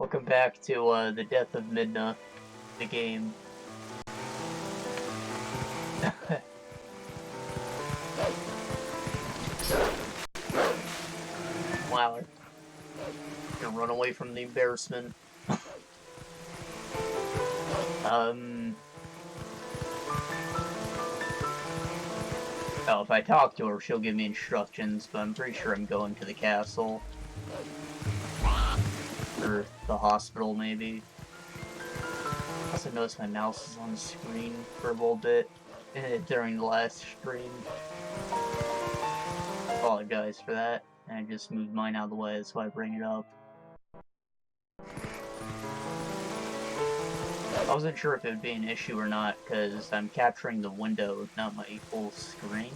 Welcome back to the Death of Midna, the game. Wow. Gonna run away from the embarrassment. Oh, if I talk to her, she'll give me instructions, but I'm pretty sure I'm going to the castle. Or the hospital, maybe. I also noticed my mouse is on the screen for a little bit during the last stream. Apologize for that. And I just moved mine out of the way, that's why I bring it up. I wasn't sure if it would be an issue or not, because I'm capturing the window, not my full screen.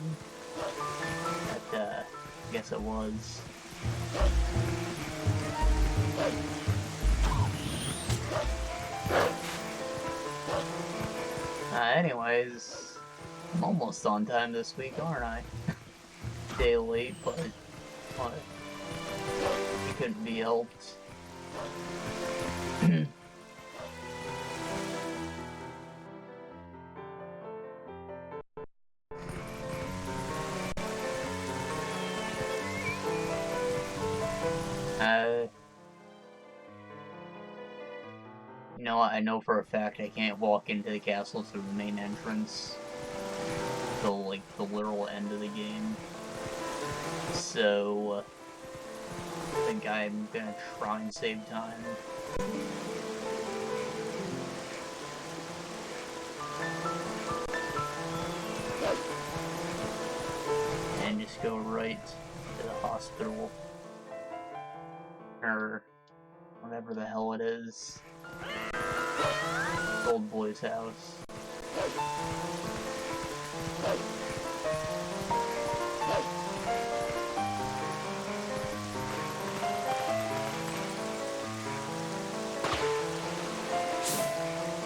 But, I guess it was. Anyways, I'm almost on time this week, aren't I? Day late, but what? It couldn't be helped. You know what, I know for a fact I can't walk into the castle through the main entrance till, like, the literal end of the game. So, I think I'm gonna try and save time. And just go right to the hospital. Or whatever the hell it is. Old boy's house.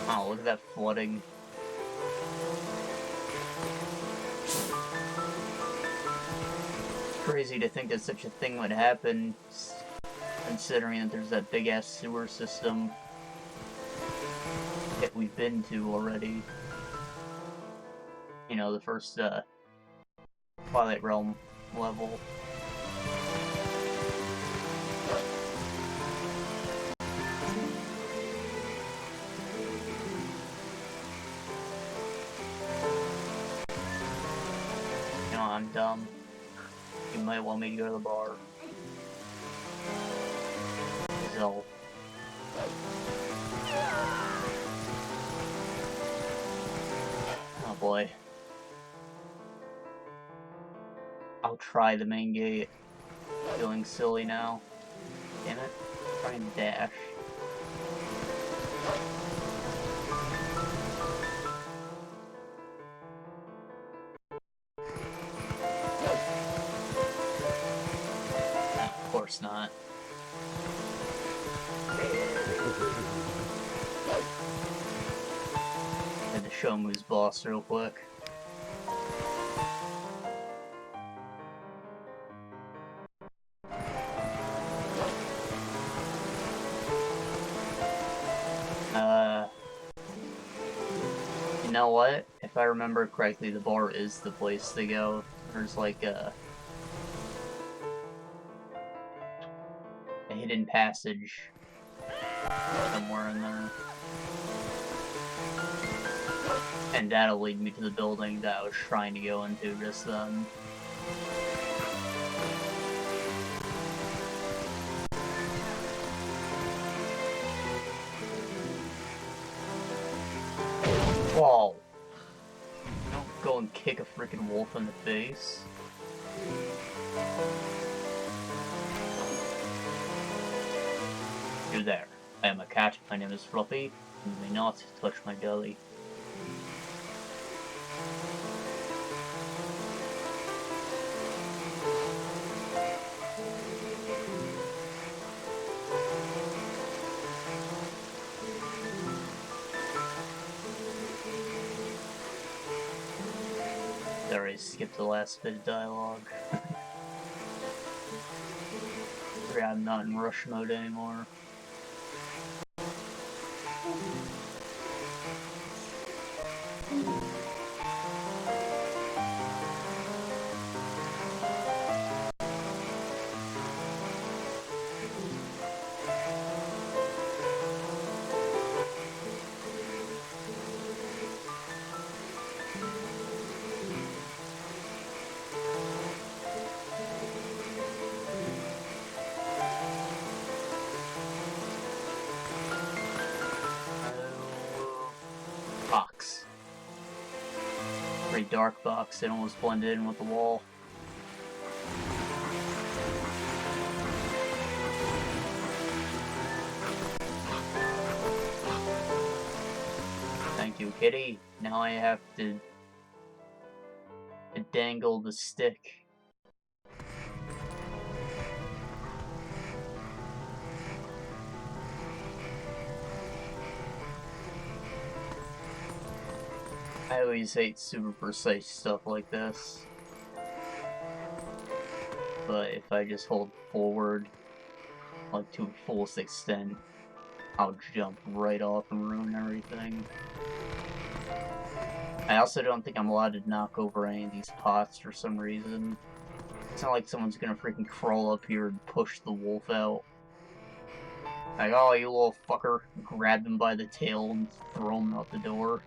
Oh, look at that flooding. It's crazy to think that such a thing would happen, considering that there's that big-ass sewer system that we've been to already. You know, the first, Twilight Realm level. You know, I'm dumb. You might want me to go to the bar. So. Oh boy. I'll try the main gate. Feeling silly now. Damn it. Try and dash. No, of course not. Had to show him who's boss real quick. You know what? If I remember correctly, the bar is the place to go. There's like a hidden passage somewhere in there. And that'll lead me to the building that I was trying to go into just then. Whoa! Don't go and kick a freaking wolf in the face. You there. I am a cat. My name is Fluffy. You may not touch my belly. Sorry, I skipped the last bit of dialogue. I'm not in rush mode anymore. pretty dark box. It almost blended in with the wall. Thank you, kitty. Now I have to dangle the stick. I always hate super precise stuff like this. But if I just hold forward, like to its fullest extent, I'll jump right off and ruin everything. I also don't think I'm allowed to knock over any of these pots for some reason. It's not like someone's gonna freaking crawl up here and push the wolf out. Like, oh, you little fucker. Grab him by the tail and throw him out the door.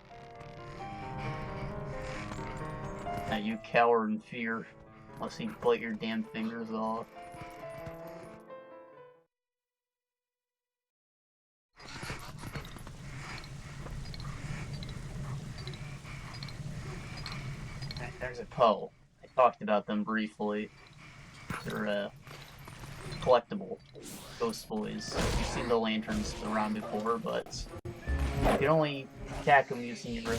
Now you cower in fear, unless you bite your damn fingers off. There's a Poe. I talked about them briefly. They're collectible ghost boys. You've seen the lanterns around before, but you can only attack them using your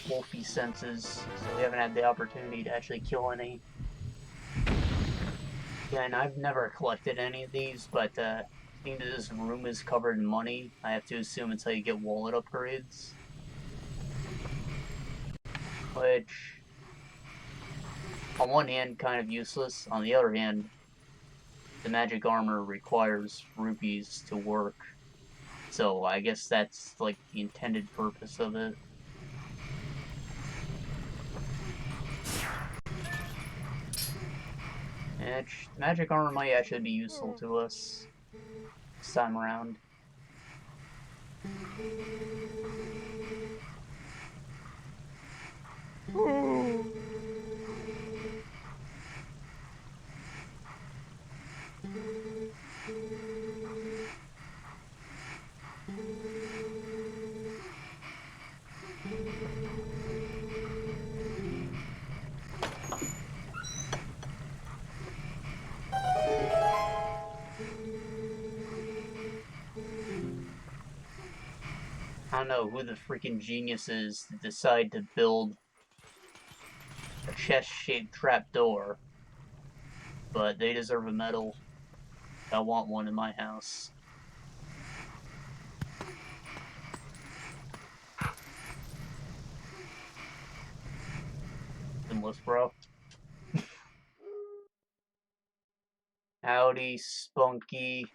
wolfy senses, so we haven't had the opportunity to actually kill any. Yeah, and I've never collected any of these, but seeing that this room is covered in money, I have to assume it's how you get wallet upgrades. Which, on one hand, kind of useless. On the other hand, the magic armor requires rupees to work. So I guess that's like the intended purpose of it. And magic armor might actually be useful to us this time around. I don't know who the freaking genius is to decide to build a chest-shaped trapdoor, but they deserve a medal. I want one in my house. Endless, bro. Howdy, Spunky.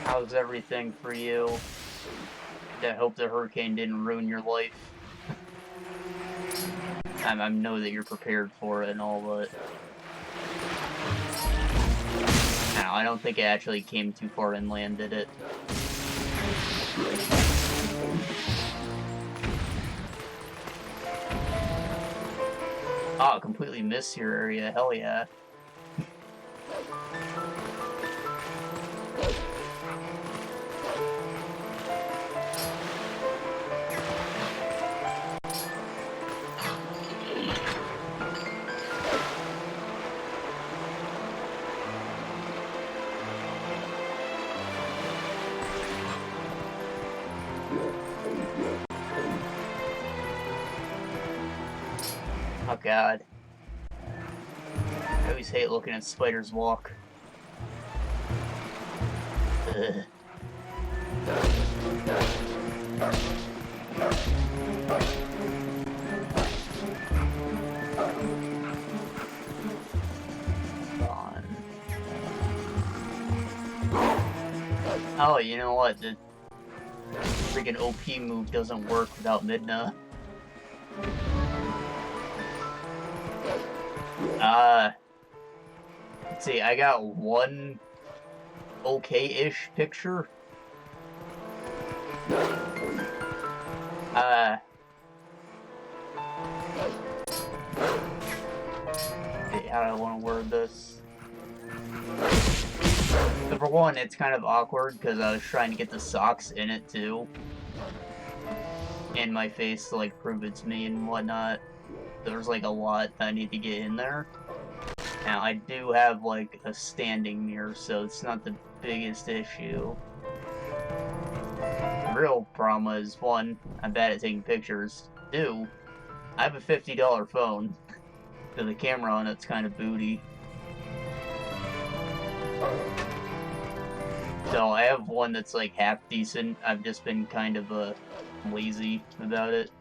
How's everything for you? I hope the hurricane didn't ruin your life. I know that you're prepared for it and all, but no, I don't think it actually came too far inland, did it? Oh, completely missed your area. Hell yeah. Oh god. I always hate looking at spiders walk. Ugh. Oh, you know what? The freaking OP move doesn't work without Midna. Let's see, I got one okay-ish picture. How do I want to word this? Number one, it's kind of awkward because I was trying to get the socks in it too. And my face to like prove it's me and whatnot. There's like a lot that I need to get in there. Now I do have like a standing mirror, so it's not the biggest issue. The real problem is, one, I'm bad at taking pictures. Two, I have a $50 phone. So the camera on it's kind of booty. So I have one that's like half decent. I've just been kind of lazy about it.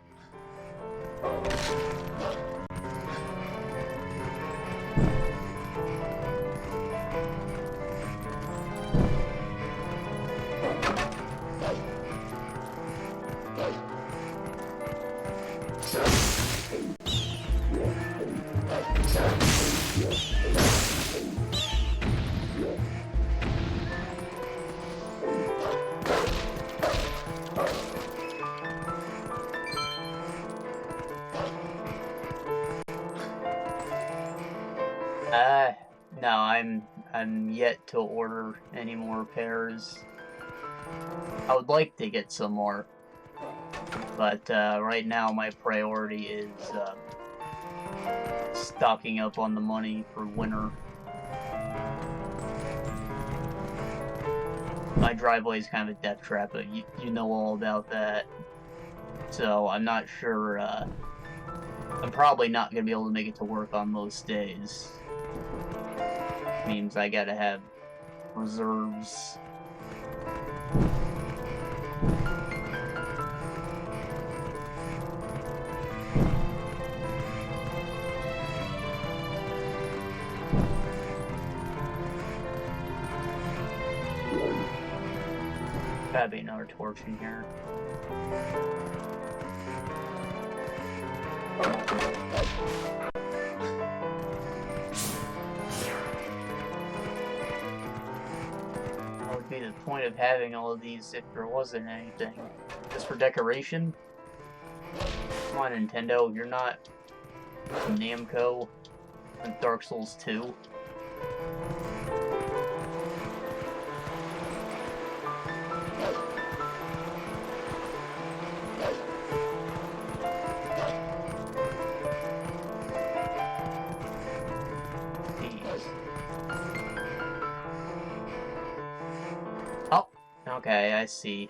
No, I'm yet to order any more pairs. I would like to get some more, but right now my priority is stocking up on the money for winter. My driveway is kind of a death trap, but you know all about that. So I'm not sure. I'm probably not gonna be able to make it to work on most days. Means I gotta have reserves. Gotta be another torch in here. What would be the point of having all of these if there wasn't anything? Just for decoration? Come on, Nintendo, you're not Namco in Dark Souls 2. Okay, I see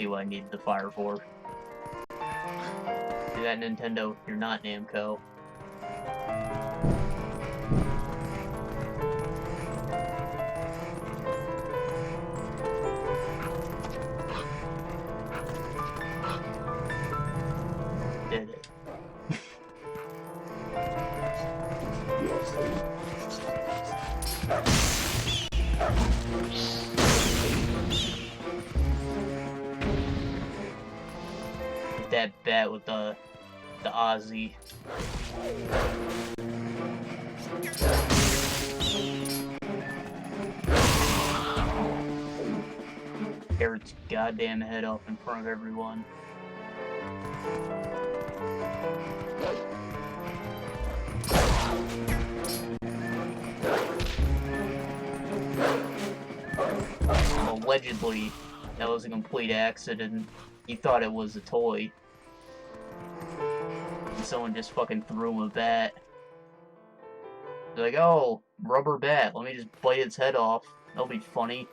what I need the fire for. Do that, Nintendo. You're not Namco. Did it. That bat with the Aussie. Tear its goddamn head off in front of everyone. Allegedly, that was a complete accident. He thought it was a toy. And someone just fucking threw him a bat. They're like, oh, rubber bat, let me just bite its head off. That'll be funny.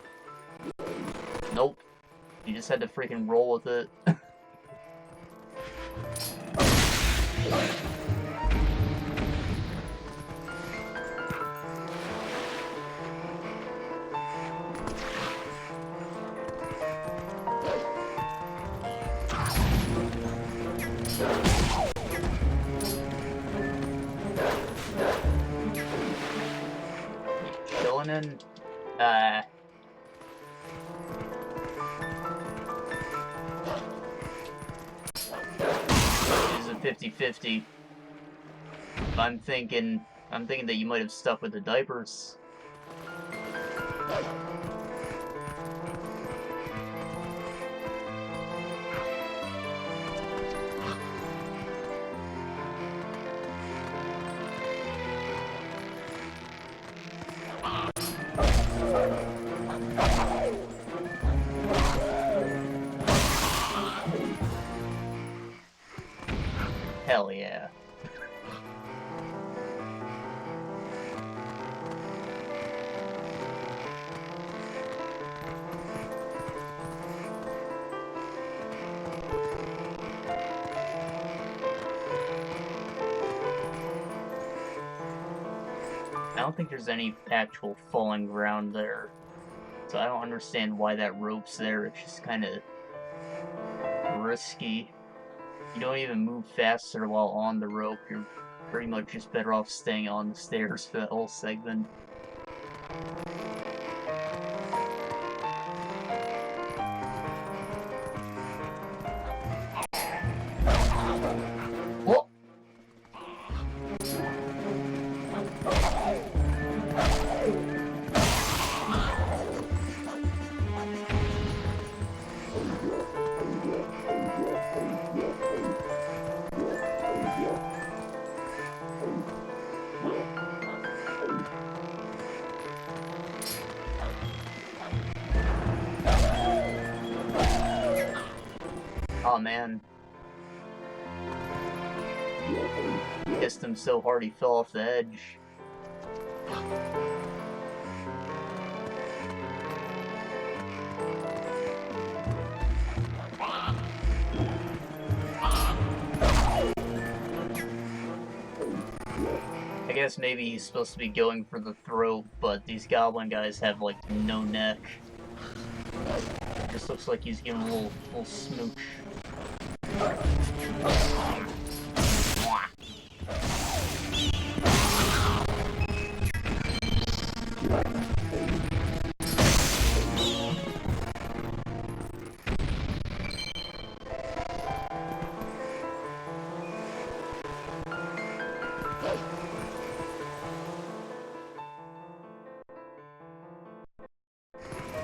Nope. You just had to freaking roll with it. Chilling in, it's a 50-50. I'm thinking that you might have stuck with the diapers. I don't think there's any actual falling ground there. So I don't understand why that rope's there. It's just kind of risky. You don't even move faster while on the rope. You're pretty much just better off staying on the stairs for that whole segment. Whoa! Oh man. Kissed him so hard he fell off the edge. I guess maybe he's supposed to be going for the throat, but these goblin guys have like no neck. It just looks like he's giving a little smooch.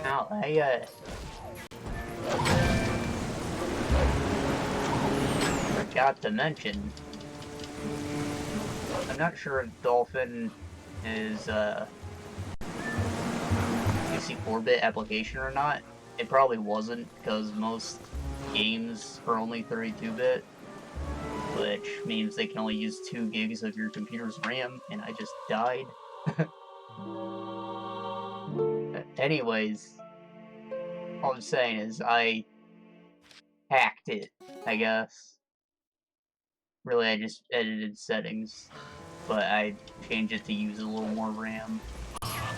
Now, I forgot to mention, I'm not sure if Dolphin is a 64-bit application or not. It probably wasn't, because most games are only 32-bit, which means they can only use 2 gigs of your computer's RAM, and I just died. Anyways, all I'm saying is I hacked it, I guess. Really, I just edited settings, but I changed it to use a little more RAM,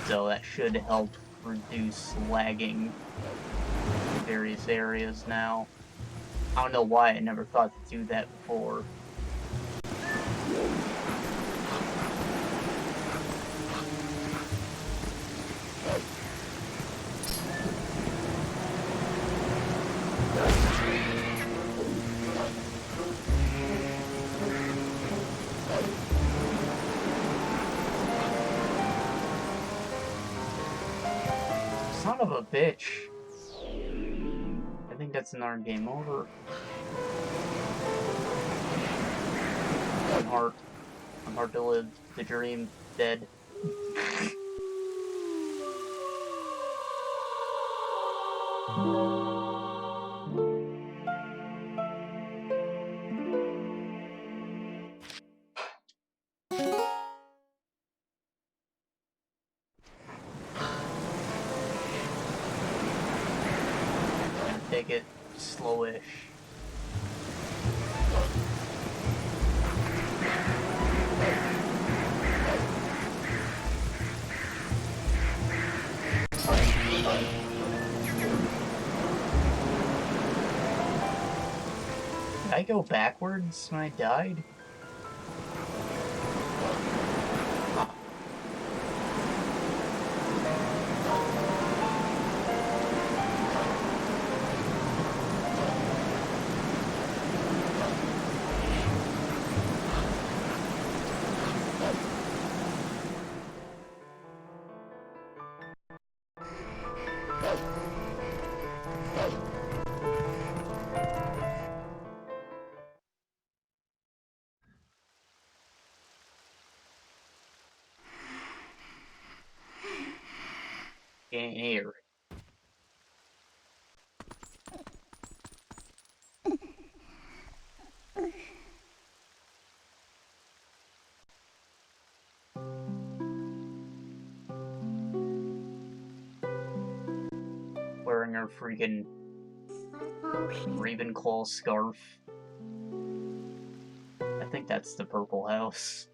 so that should help reduce lagging in various areas now. I don't know why I never thought to do that before. Son of a bitch. I think that's another game over. I'm hard to live. The dream dead. Take it slowish. Did I go backwards when I died? Ain't here. Wearing her freaking Ravenclaw scarf. I think that's the purple house.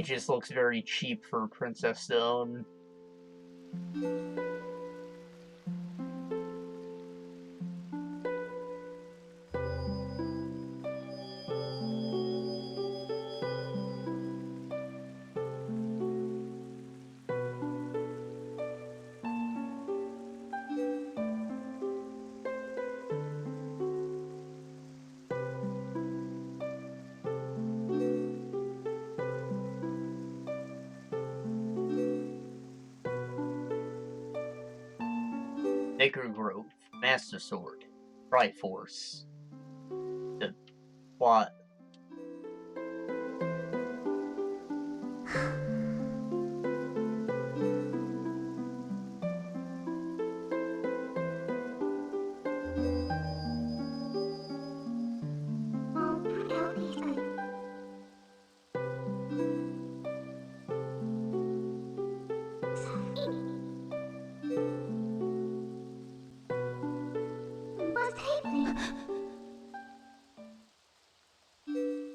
It just looks very cheap for Princess to own. Sacred Grove, Master Sword, Triforce. The plot.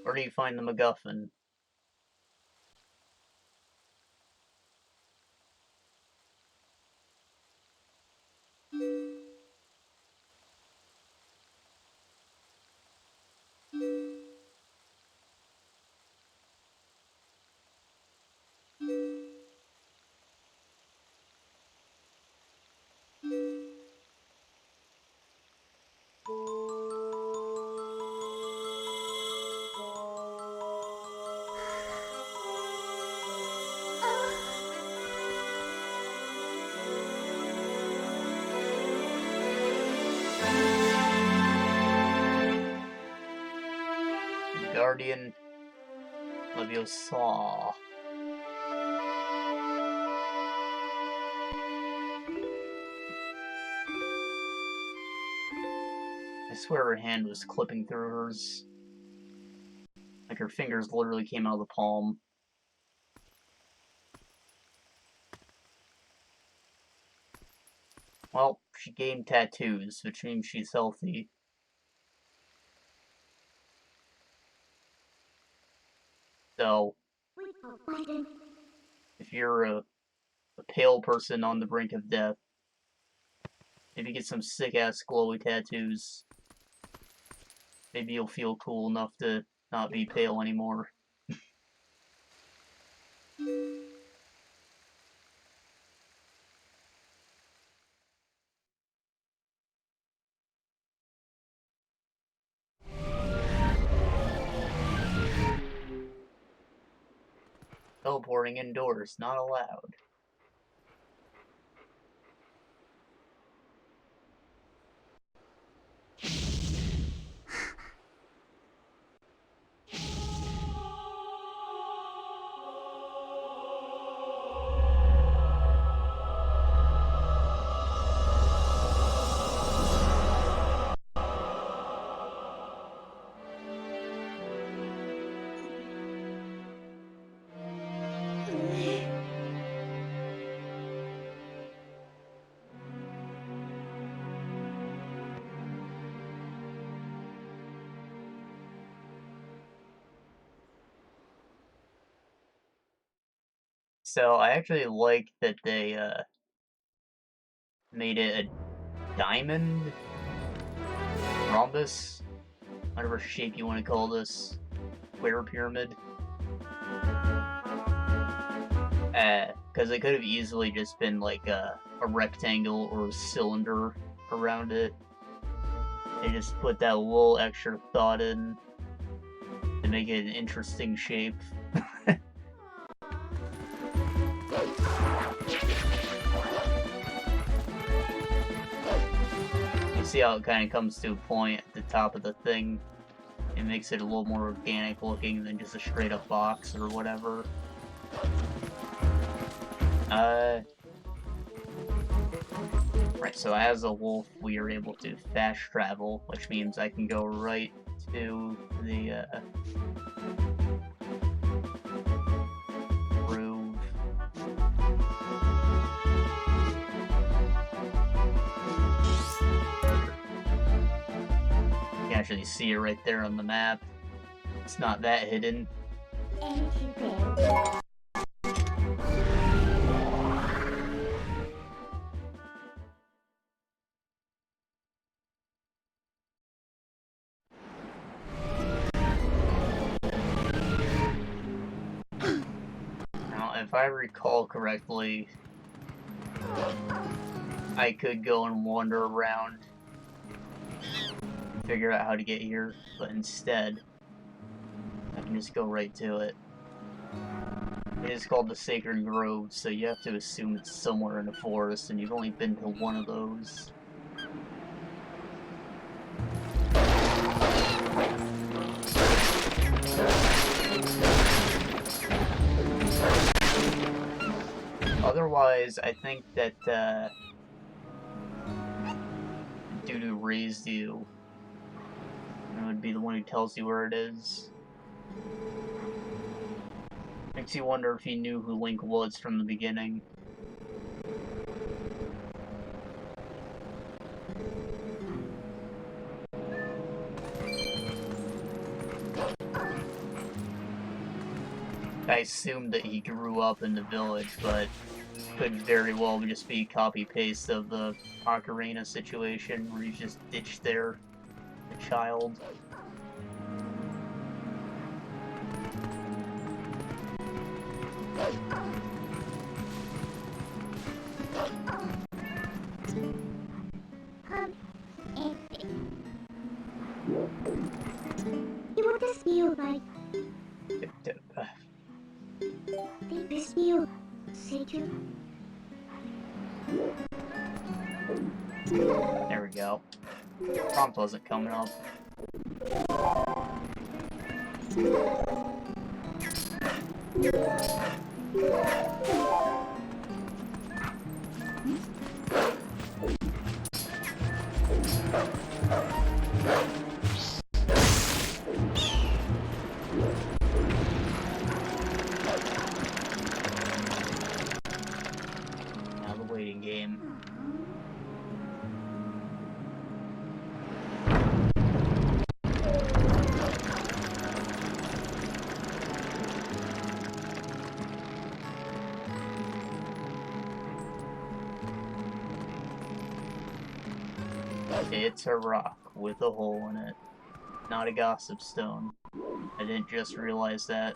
Where do you find the MacGuffin? Guardian of your saw. I swear her hand was clipping through hers. Like her fingers literally came out of the palm. Well, she gained tattoos, which means she's healthy. So, if you're a pale person on the brink of death, maybe get some sick-ass glowy tattoos. Maybe you'll feel cool enough to not be pale anymore. Teleporting indoors, not allowed. So I actually like that they made it a diamond, rhombus, whatever shape you want to call this, square pyramid. Because it could have easily just been like a rectangle or a cylinder around it. They just put that little extra thought in to make it an interesting shape. You see how it kind of comes to a point at the top of the thing. It makes it a little more organic looking than just a straight up box or whatever. Right, so as a wolf, we are able to fast travel, which means I can go right to the, groove. You can actually see it right there on the map. It's not that hidden. if I recall correctly, I could go and wander around and figure out how to get here, but instead, I can just go right to it. It is called the Sacred Grove, so you have to assume it's somewhere in the forest, and you've only been to one of those. Otherwise, I think that dude who raised you would be the one who tells you where it is. Makes you wonder if he knew who Link was from the beginning. I assumed that he grew up in the village, but could very well just be copy-paste of the Ocarina situation, where he's just ditched there, a child. What does feel like? This feel, Seiju. There we go. Prompt wasn't coming up. Now the waiting game. It's a rock with a hole in it, not a gossip stone. I didn't just realize that.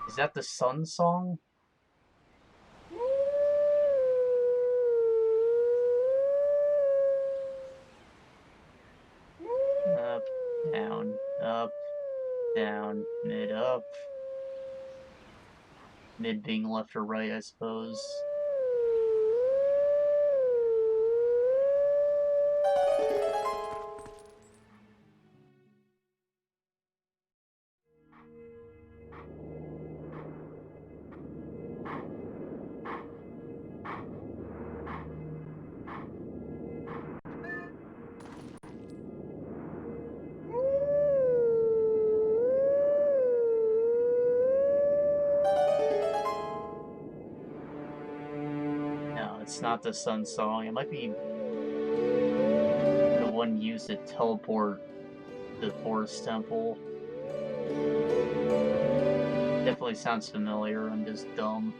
Is that the Sun song? Up, down, mid, up. Mid being left or right, I suppose. It's not the Sun song. It might be the one used to teleport to the Forest Temple. Definitely sounds familiar. I'm just dumb.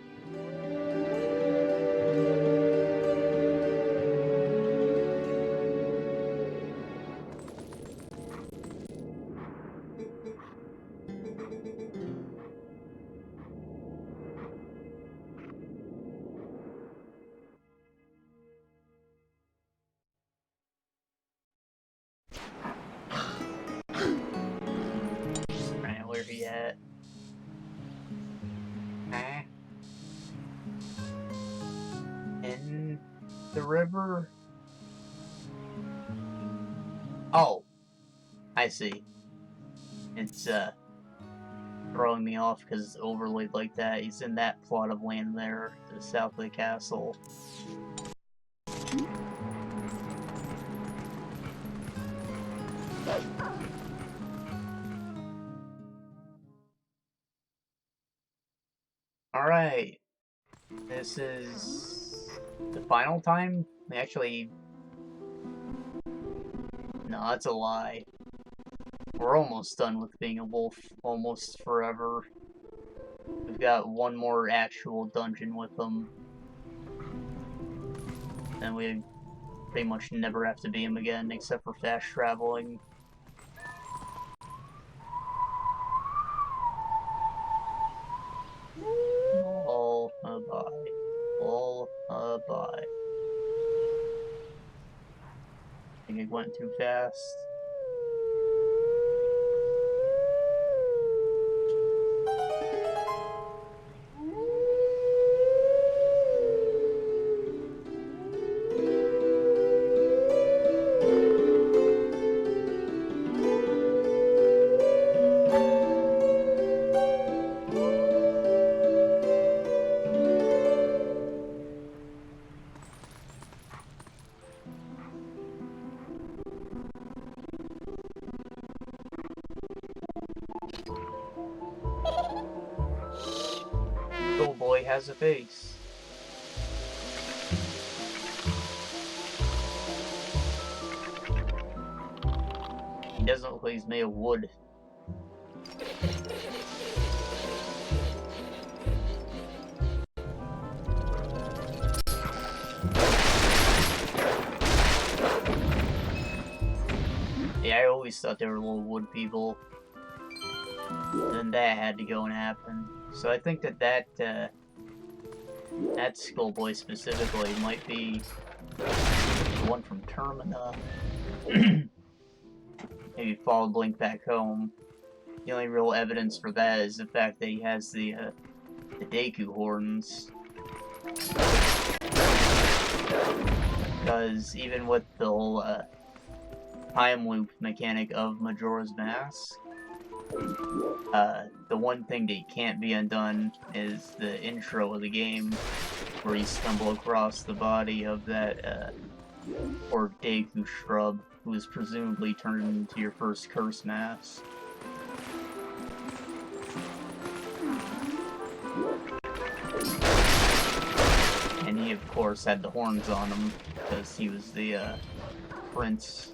Right, where he at? Huh? In the river? Oh, I see. It's throwing me off because it's overlaid like that. He's in that plot of land there to the south of the castle. Alright. This is the final time? Actually, no, that's a lie. We're almost done with being a wolf, almost forever. We've got one more actual dungeon with them. And we pretty much never have to be him again, except for fast traveling. It went too fast. Boy has a face. He doesn't look like he's made of wood. Yeah, I always thought they were little wood people. Then that had to go and happen. So I think that Skullboy specifically might be the one from Termina. Maybe follow Blink back home. The only real evidence for that is the fact that he has the Deku horns. Because even with the whole time loop mechanic of Majora's Mask, the one thing that can't be undone is the intro of the game, where you stumble across the body of that or Deku shrub, who is presumably turned into your first curse mask. And he, of course, had the horns on him, because he was the prince.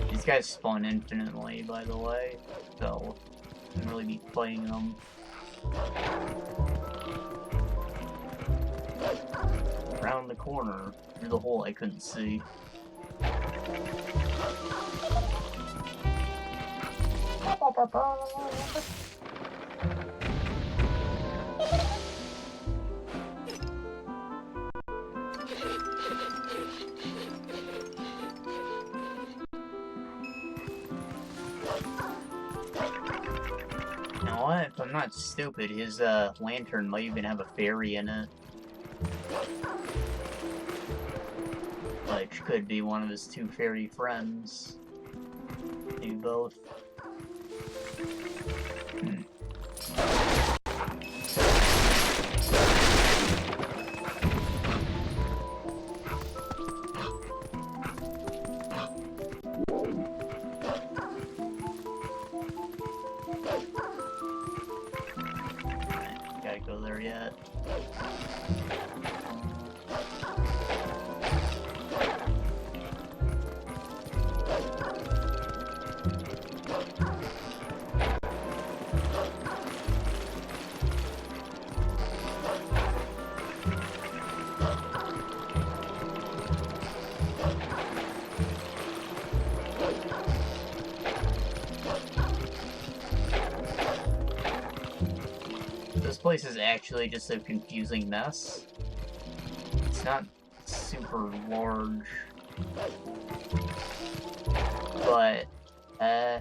These guys spawn infinitely, by the way, so I can really be playing them. Around the corner, through the hole I couldn't see. You know what? If I'm not stupid, his lantern might even have a fairy in it. Which could be one of his two fairy friends. Maybe both. Gotta go there yet. This place is actually just a confusing mess. It's not super large, but I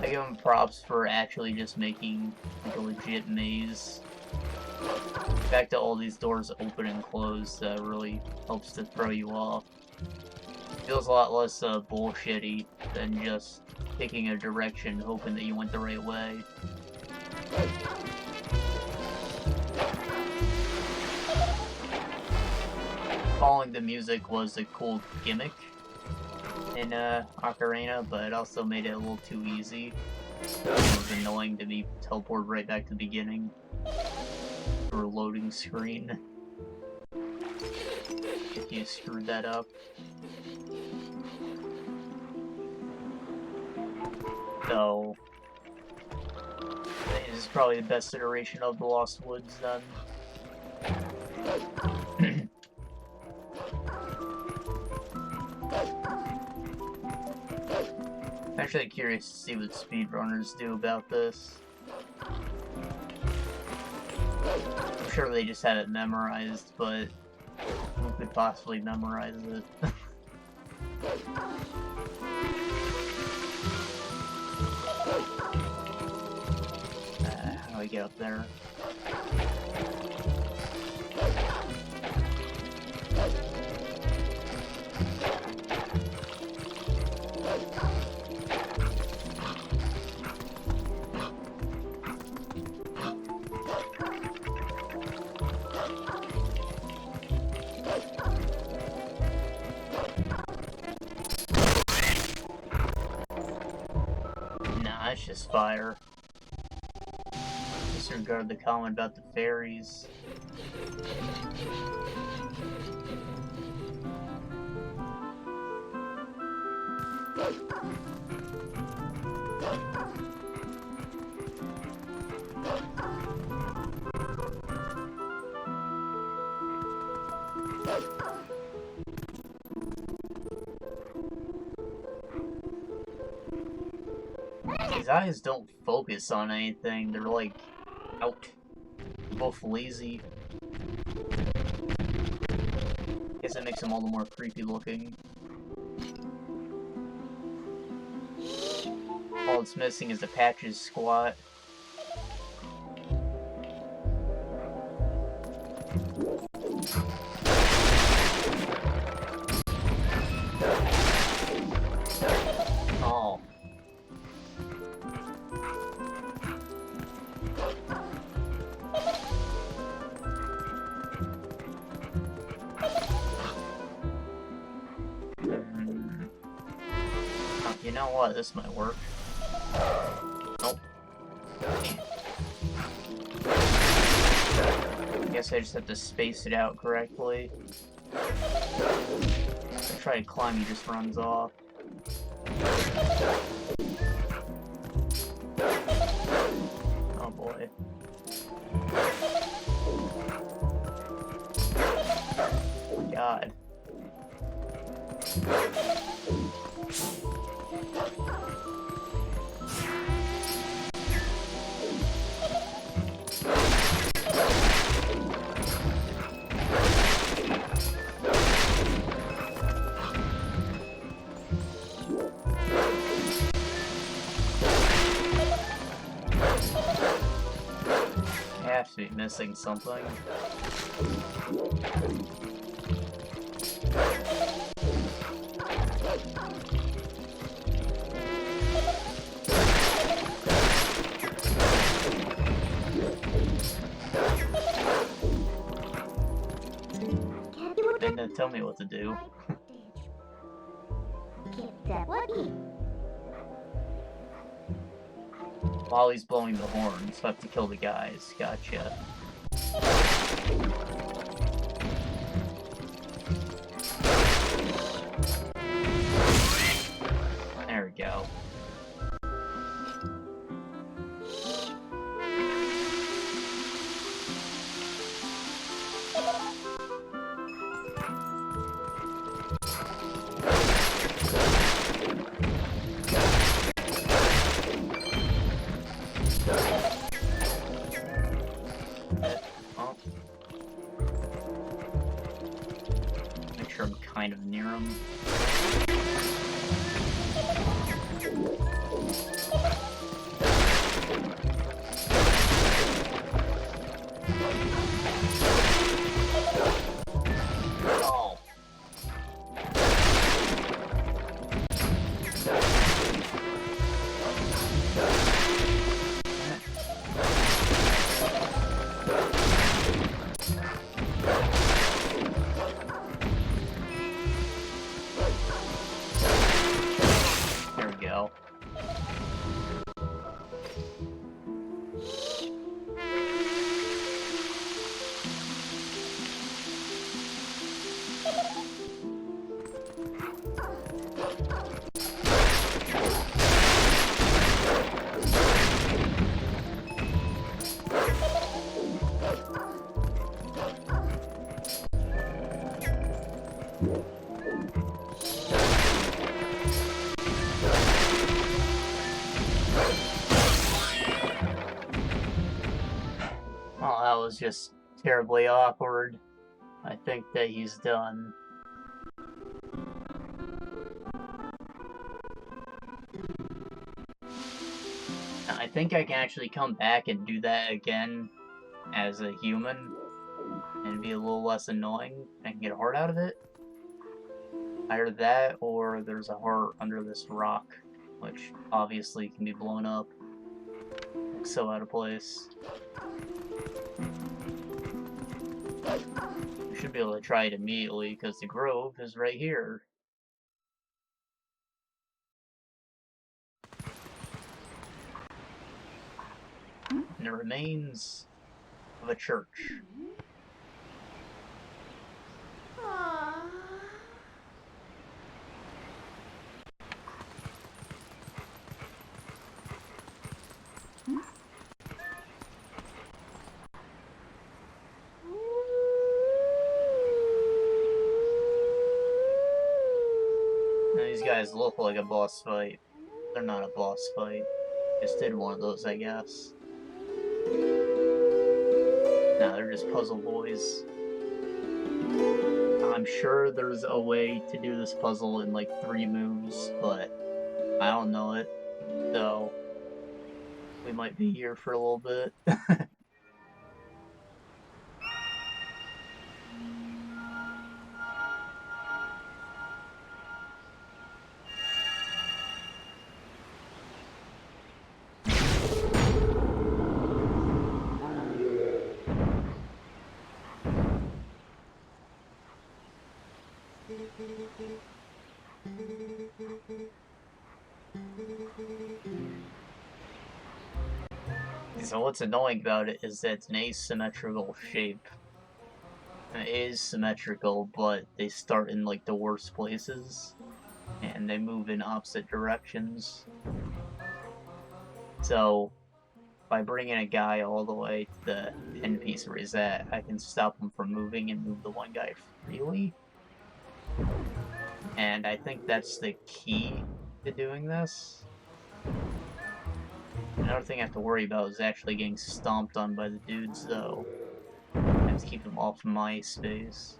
give them props for actually just making like a legit maze. The fact that all these doors open and close really helps to throw you off. Feels a lot less bullshitty than just picking a direction hoping that you went the right way. Following the music was a cool gimmick in Ocarina, but it also made it a little too easy. It was annoying to be teleported right back to the beginning for a loading screen if you screwed that up. So this is probably the best iteration of the Lost Woods then. I'm actually curious to see what speedrunners do about this. I'm sure they just had it memorized, but who could possibly memorize it? How do I get up there? Nah, it's just fire. Disregard the comment about the fairies. His eyes don't focus on anything, they're like out. Both lazy. Guess that makes him all the more creepy looking. All it's missing is the Patches squat. Oh. You know what? This might work. Nope. Guess I just have to space it out correctly. If I try to climb, he just runs off. Oh boy. God. I have to be missing something. They didn't tell me what to do. While he's blowing the horn, so I have to kill the guys. Gotcha. There we go. Make sure I'm kind of near him. Oh. There we go. was just terribly awkward. I think that he's done. I think I can actually come back and do that again as a human and be a little less annoying. I can get a heart out of it. Either that or there's a heart under this rock, which obviously can be blown up. Looks so out of place. We should be able to try it immediately because the grove is right here. And the remains of a church. Now, these guys look like a boss fight. They're not a boss fight. Just did one of those, I guess. No, they're just puzzle boys. I'm sure there's a way to do this puzzle in like 3 moves, but I don't know it. So, we might be here for a little bit. So what's annoying about it is that it's an asymmetrical shape. And it is symmetrical, but they start in like the worst places. And they move in opposite directions. So, by bringing a guy all the way to the end piece where he's at, I can stop him from moving and move the one guy freely. And I think that's the key to doing this. Another thing I have to worry about is actually getting stomped on by the dudes, though. I have to keep them off my space.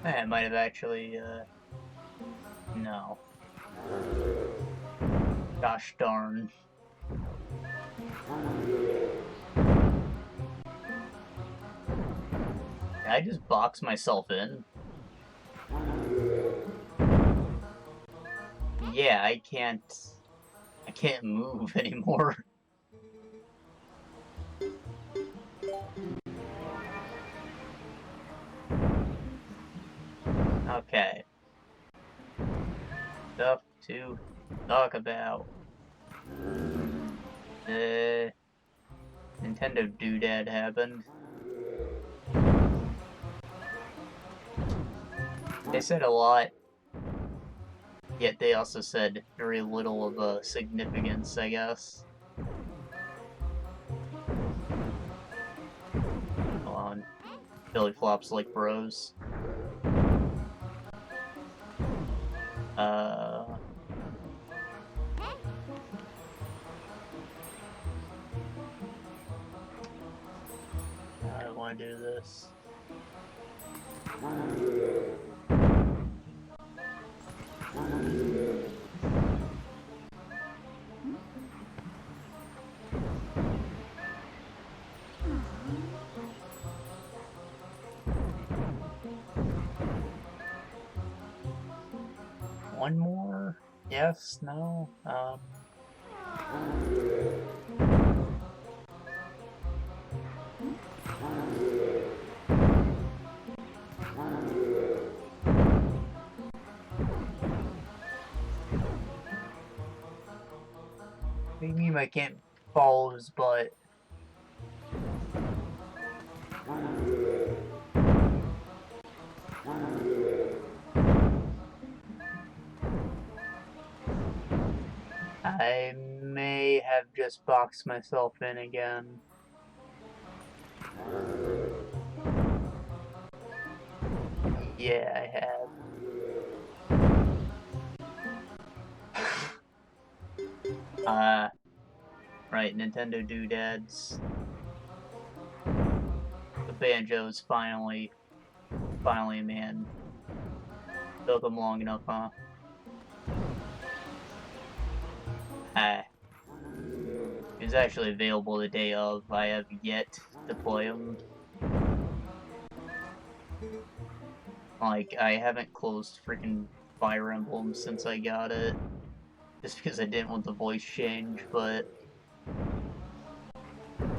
I might have actually, no. Gosh darn. Did I just box myself in? Yeah, I can't move anymore. Okay. Stuff to talk about. The Nintendo doodad happened. They said a lot, yet they also said very little of a significance, I guess. Hold on. Billy flops like bros. I don't want to do this. one more? Yes? No? Maybe I can't follow his butt. I may have just boxed myself in again. Yeah, I have. Right, Nintendo doodads. The banjo's finally a man. Took him long enough, huh? He's actually available the day of. I have yet to play him. Like, I haven't closed freaking Fire Emblem since I got it. Just because I didn't want the voice change, but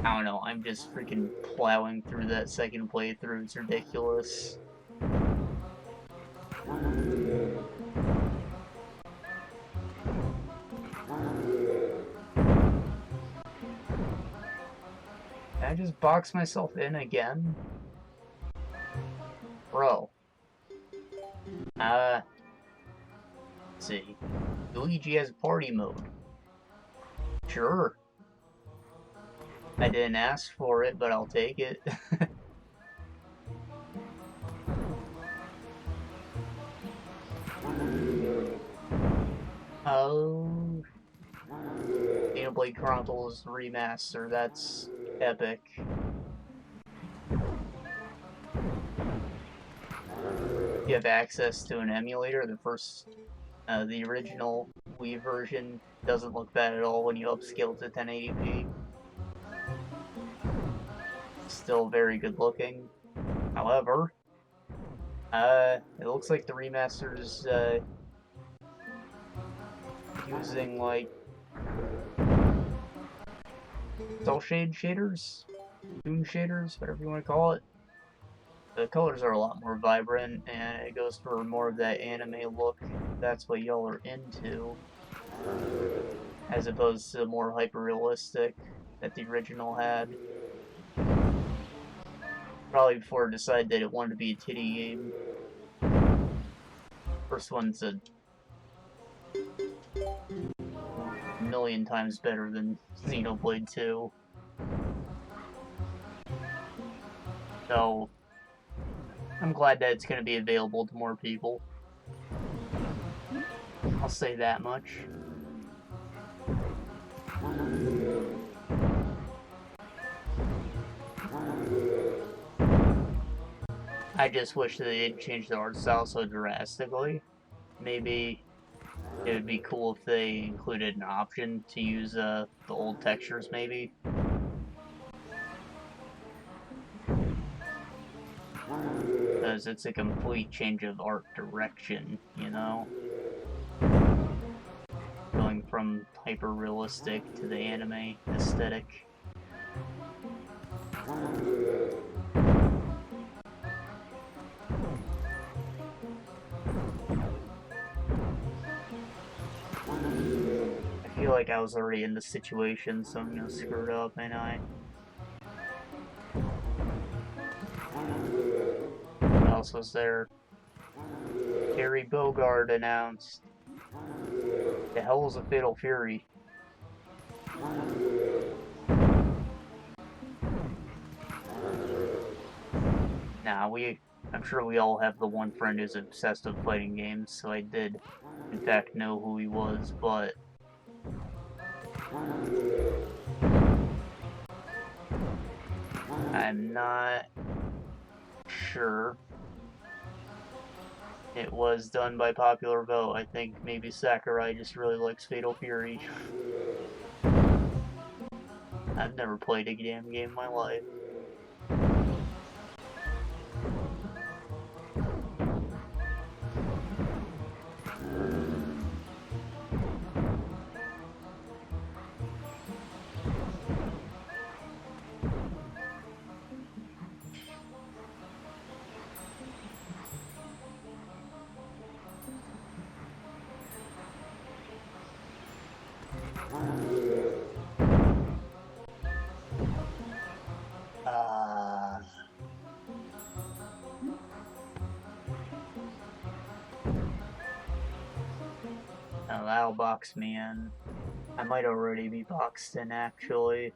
I don't know, I'm just freaking plowing through that second playthrough. It's ridiculous. Can I just box myself in again? Bro. Let's see. Luigi has party mode. Sure. I didn't ask for it, but I'll take it. Oh. Xenoblade Chronicles Remaster, that's epic. You have access to an emulator. The original Wii version doesn't look bad at all when you upscale to 1080p. Still very good looking. However, it looks like the remaster's using like cell shade shaders, toon shaders, whatever you want to call it. The colors are a lot more vibrant, and it goes for more of that anime look. That's what y'all are into, as opposed to the more hyper-realistic that the original had. Probably before it decided that it wanted to be a titty game. First one's a million times better than Xenoblade 2. So, I'm glad that it's going to be available to more people. I'll say that much. I just wish that they didn't change the art style so drastically. Maybe it would be cool if they included an option to use the old textures, maybe. Because it's a complete change of art direction, you know? Going from hyper-realistic to the anime aesthetic. I feel like I was already in this situation, so I'm gonna screw it up, ain't I? What else was there? Harry Bogard announced. The hell is a Fatal Fury? Nah, I'm sure we all have the one friend who's obsessed with fighting games, so I did, in fact, know who he was, but I'm not sure. It was done by popular vote. I think maybe Sakurai just really likes Fatal Fury. I've never played a damn game in my life. that'll box me in. I might already be boxed in, actually.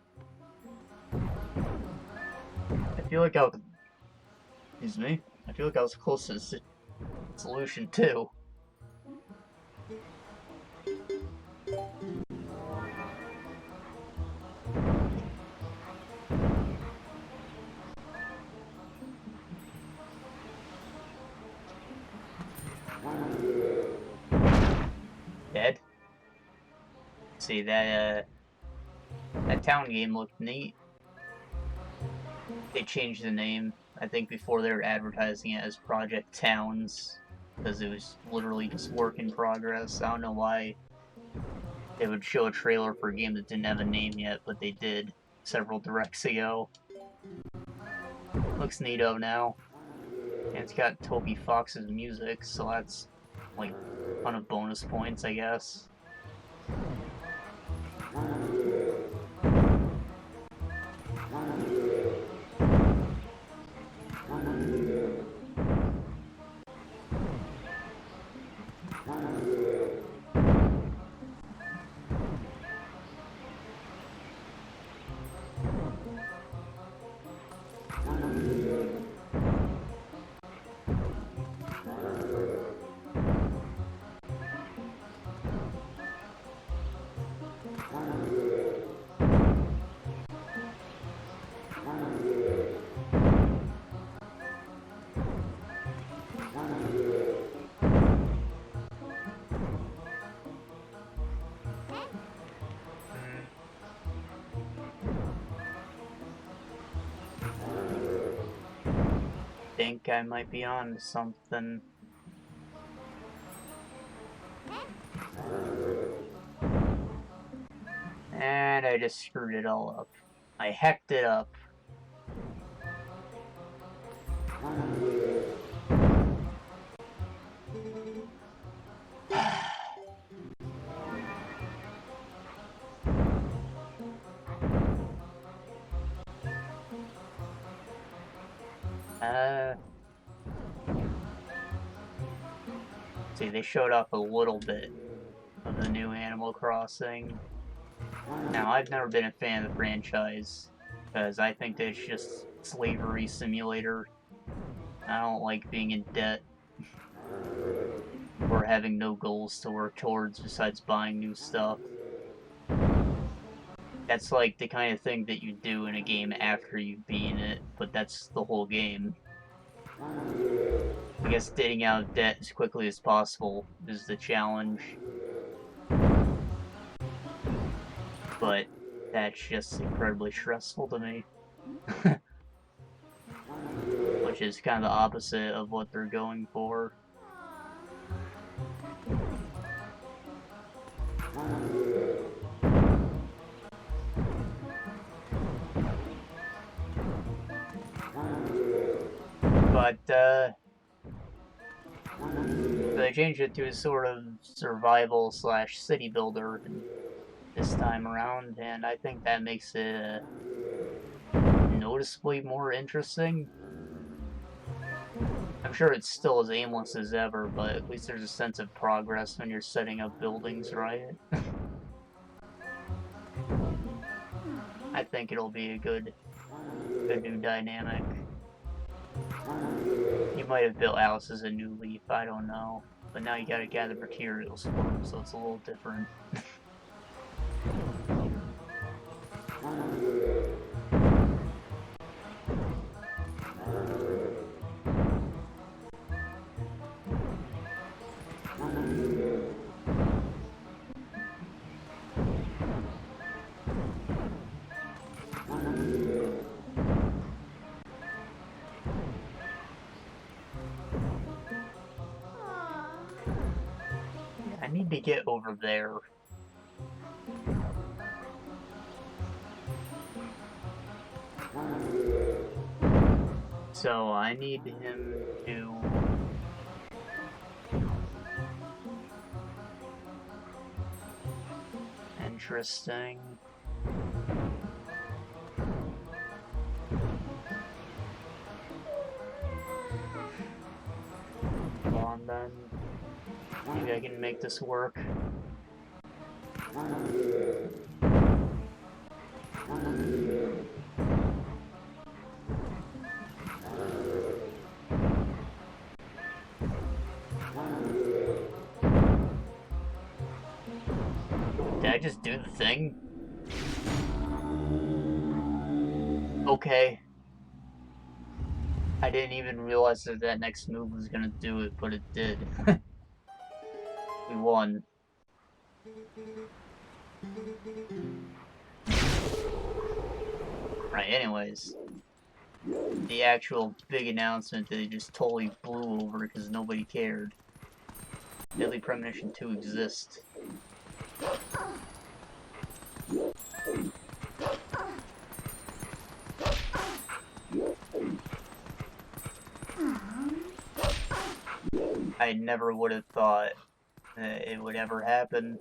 I feel like I was... Excuse me? I feel like I was close to solution 2. Dead? See, that town game looked neat. They changed the name. I think before they were advertising it as Project Towns, because it was literally just work in progress. I don't know why they would show a trailer for a game that didn't have a name yet, but they did several directs ago. Looks neato now. And it's got Toby Fox's music, so that's like a ton of bonus points, I guess. Think I might be on to something. And I just screwed it all up. I hecked it up. See, they showed off a little bit of the new Animal Crossing. Now, I've never been a fan of the franchise, because I think that it's just slavery simulator. I don't like being in debt, or having no goals to work towards besides buying new stuff. That's like the kind of thing that you do in a game after you've beaten it, but that's the whole game. I guess getting out of debt as quickly as possible is the challenge. But that's just incredibly stressful to me. Which is kind of the opposite of what they're going for. But, so they changed it to a sort of survival / city builder this time around, and I think that makes it noticeably more interesting. I'm sure it's still as aimless as ever, but at least there's a sense of progress when you're setting up buildings right. I think it'll be a good new dynamic. You might have built Alice as a new Leaf, I don't know. But now you gotta gather materials for them, so it's a little different. I need to get over there. So I need him to... Interesting. Come on then. Maybe I can make this work. Did I just do the thing? Okay. I didn't even realize that that next move was gonna do it, but it did. We won. Right, anyways. The actual big announcement that they just totally blew over because nobody cared. Deadly Premonition 2 exists. I never would have thought that it would ever happen.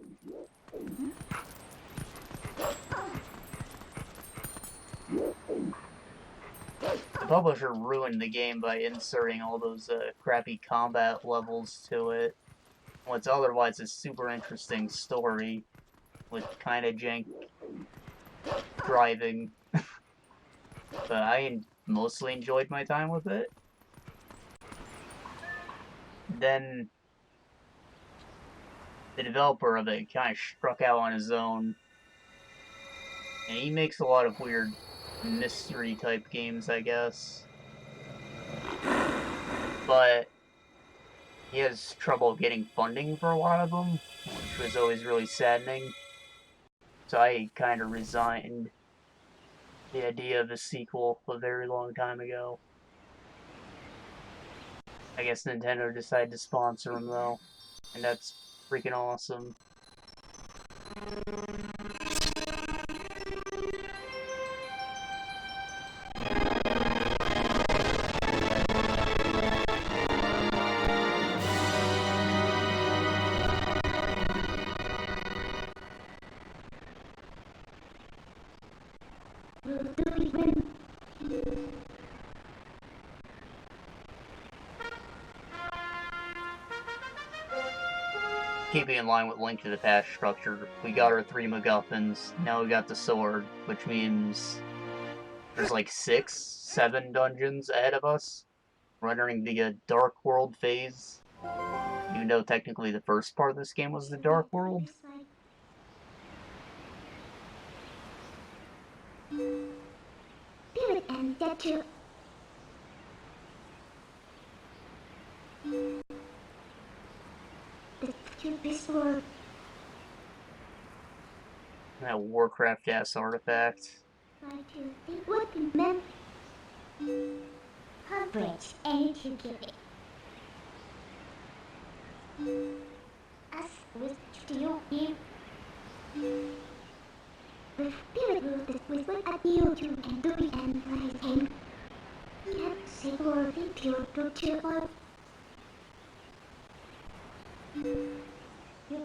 The publisher ruined the game by inserting all those crappy combat levels to it. What's otherwise a super interesting story with kind of jank driving. But I mostly enjoyed my time with it. Then the developer of it kind of struck out on his own. And he makes a lot of weird mystery type games, I guess. But he has trouble getting funding for a lot of them, which was always really saddening. So I kind of resigned the idea of a sequel a very long time ago. I guess Nintendo decided to sponsor him though, and that's freaking awesome. Keeping in line with Link to the Past structure, we got our 3 MacGuffins, now we got the sword, which means there's like 6, 7 dungeons ahead of us. We're entering the Dark World phase, even though technically the first part of this game was the Dark World. Spirit and dead too. The stupid sword. That Warcraft-ass artifact. Try to think what it meant. Coverage and to give it. As with steel you. The spirit rule that with what appeal to and do it and like him. Can't say or the pure to cheerful. You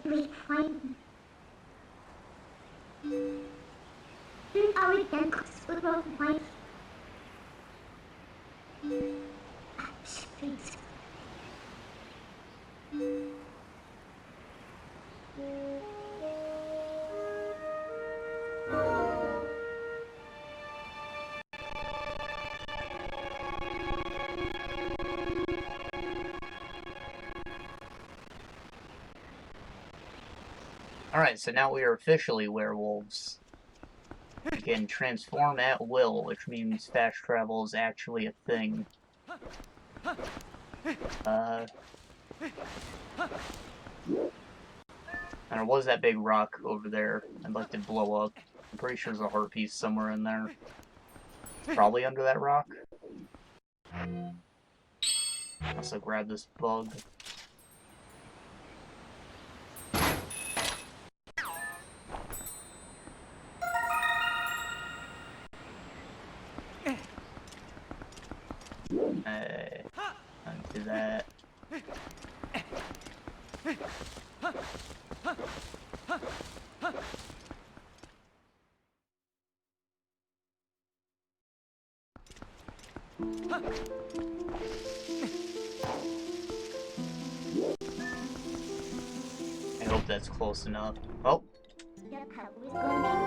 break fine. Then our identities would roll my streets. Alright, so now we are officially werewolves. We can transform at will, which means fast travel is actually a thing. And there was that big rock over there I'd like to blow up. I'm pretty sure there's a heart piece somewhere in there. Probably under that rock. Also grab this bug. Undo that. I hope that's close enough. Oh,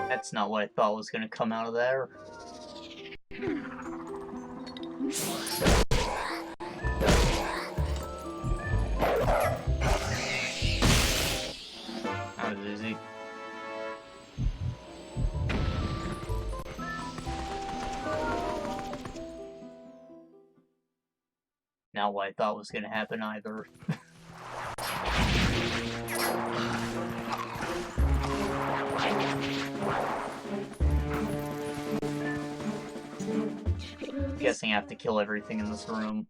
That's not what I thought was gonna come out of there. That was easy. Not what I thought was gonna happen either. Guessing I have to kill everything in this room.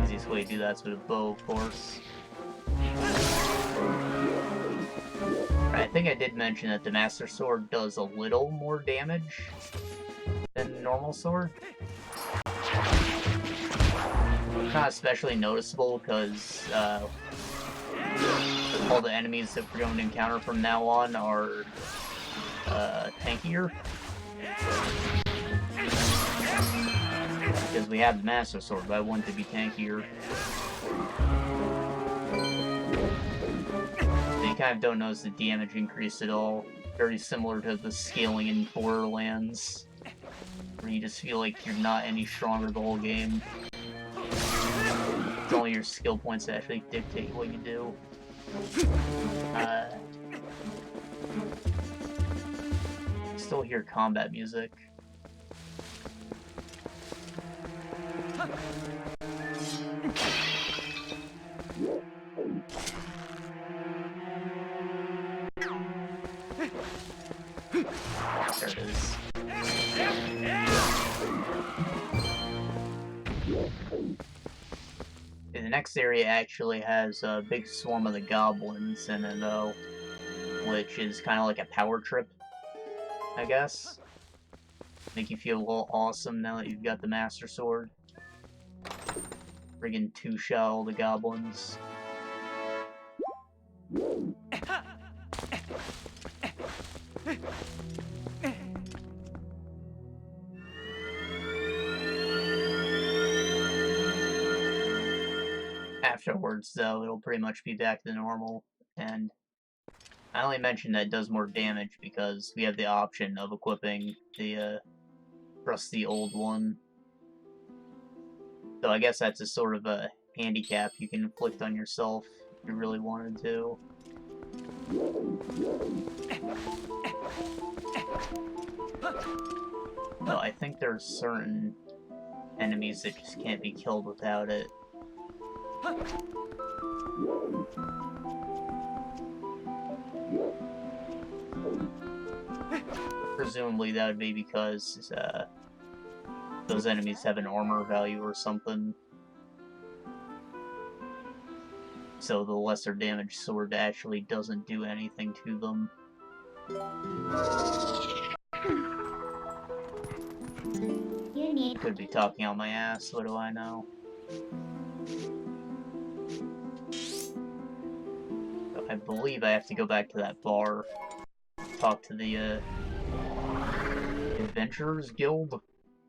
Easiest way to do that's with a bow, of course. I think I did mention that the Master Sword does a little more damage than the normal sword. Not especially noticeable because all the enemies that we're going to encounter from now on are tankier. Because we have the Master Sword, but I want it to be tankier. You kind of don't notice the damage increase at all. Very similar to the scaling in Borderlands, where you just feel like you're not any stronger the whole game. It's only your skill points that actually dictate what you do. Still hear combat music. There it is. The next area actually has a big swarm of the goblins in it, though, which is kind of like a power trip, I guess. Make you feel a little awesome now that you've got the Master Sword. Friggin' two-shot all the goblins. Afterwards, though, it'll pretty much be back to normal, and I only mentioned that it does more damage because we have the option of equipping the rusty old one. So I guess that's a sort of a handicap you can inflict on yourself if you really wanted to. No, I think there's certain enemies that just can't be killed without it. Presumably that would be because those enemies have an armor value or something. So the lesser damage sword actually doesn't do anything to them. Could be talking on my ass, what do I know? I believe I have to go back to that bar, talk to the Adventurers Guild,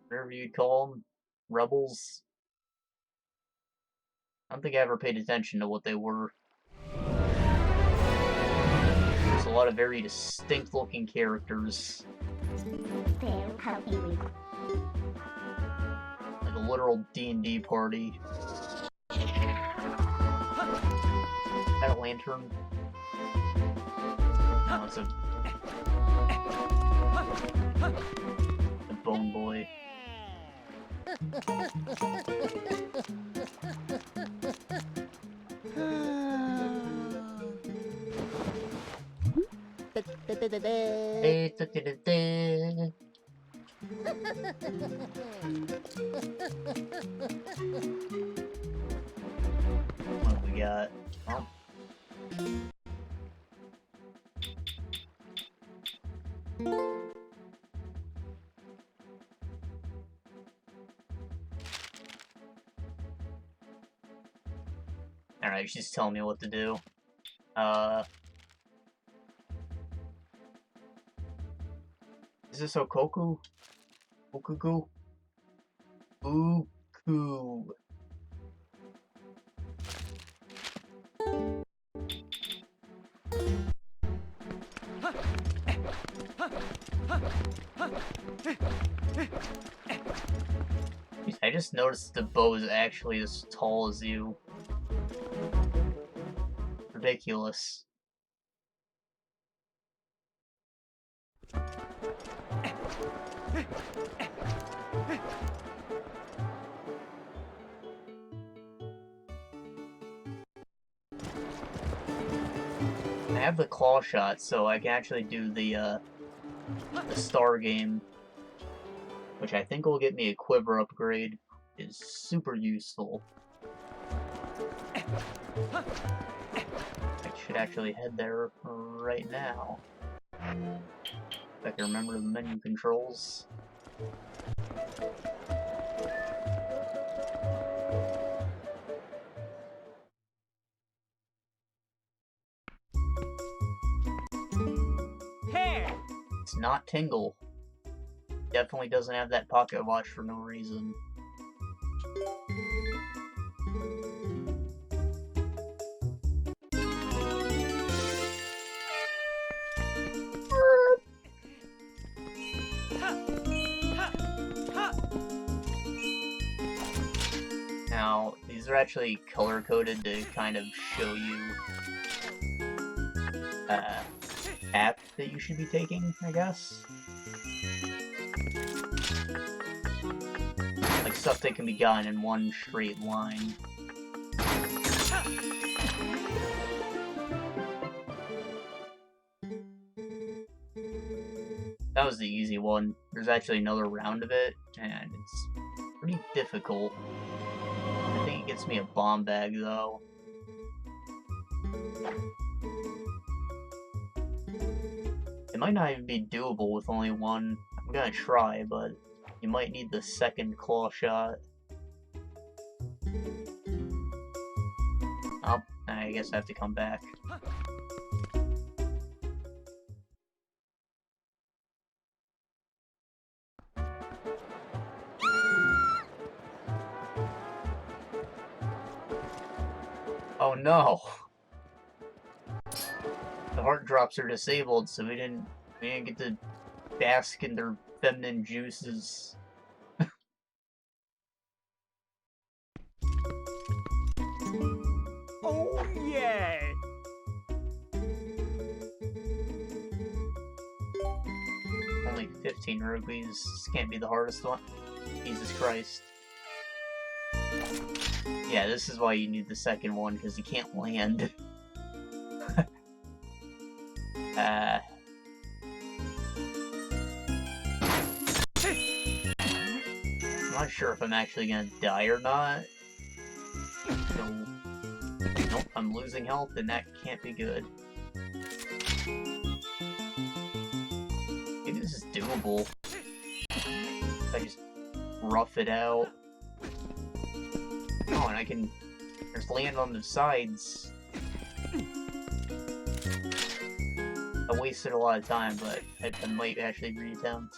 whatever you call them, rebels. I don't think I ever paid attention to what they were. There's a lot of very distinct looking characters. Like a literal D&D party. Is that a lantern? No, it's a bone boy. What we got? Oh. Alright, she's telling me what to do. Is this Okoku? Okuku? Uku. I just noticed the bow is actually as tall as you. Ridiculous. I have the claw shot, so I can actually do the star game, which I think will get me a quiver upgrade. Is super useful. I should actually head there right now. If I can remember the menu controls. Hey! It's not Tingle. Definitely doesn't have that pocket watch for no reason. Now, these are actually color-coded to kind of show you app that you should be taking, I guess. Like stuff that can be gotten in one straight line. That was the easy one. There's actually another round of it, and it's pretty difficult. I think it gets me a bomb bag, though. It might not even be doable with only one. I'm gonna try, but you might need the second claw shot. Oh, I guess I have to come back. Oh no! The heart drops are disabled, so we didn't get to bask in their feminine juices. Oh yeah! Only 15 rupees. This can't be the hardest one. Jesus Christ. Yeah, this is why you need the second one, because you can't land. I'm not sure if I'm actually gonna die or not. So, nope, I'm losing health, and that can't be good. Maybe this is doable. If I just rough it out. Oh, and I can just land on the sides. I wasted a lot of time, but I might actually reattempt.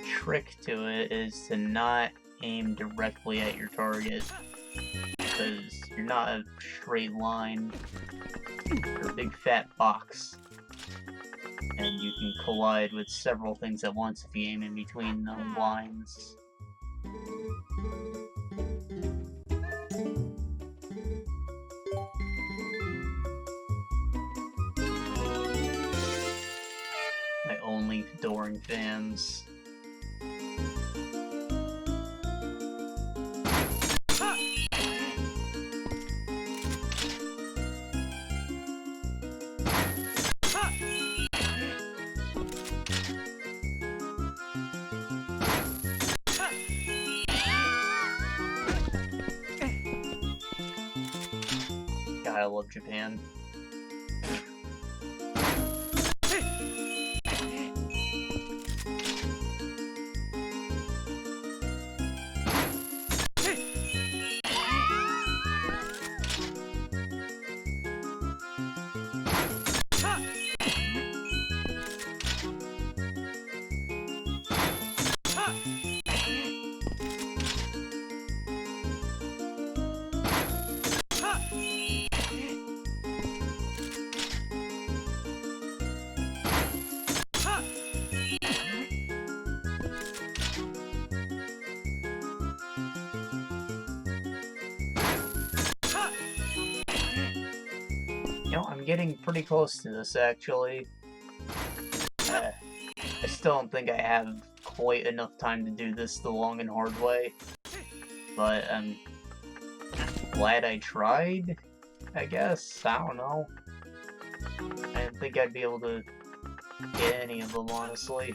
Trick to it is to not aim directly at your target, because you're not a straight line, you're a big fat box, and you can collide with several things at once if you aim in between the lines. My only adoring fans. I love Japan. I'm getting pretty close to this, actually. I still don't think I have quite enough time to do this the long and hard way, but I'm glad I tried, I guess. I don't know. I didn't think I'd be able to get any of them, honestly.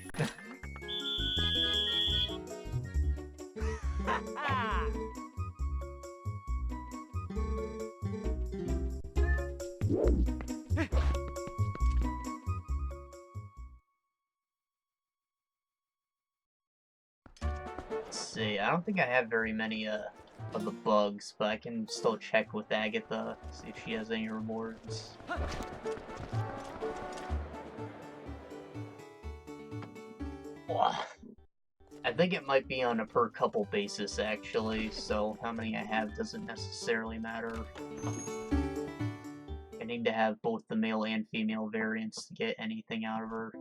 Let's see, I don't think I have very many of the bugs, but I can still check with Agatha, see if she has any rewards. I think it might be on a per couple basis, actually, so how many I have doesn't necessarily matter. I need to have both the male and female variants to get anything out of her.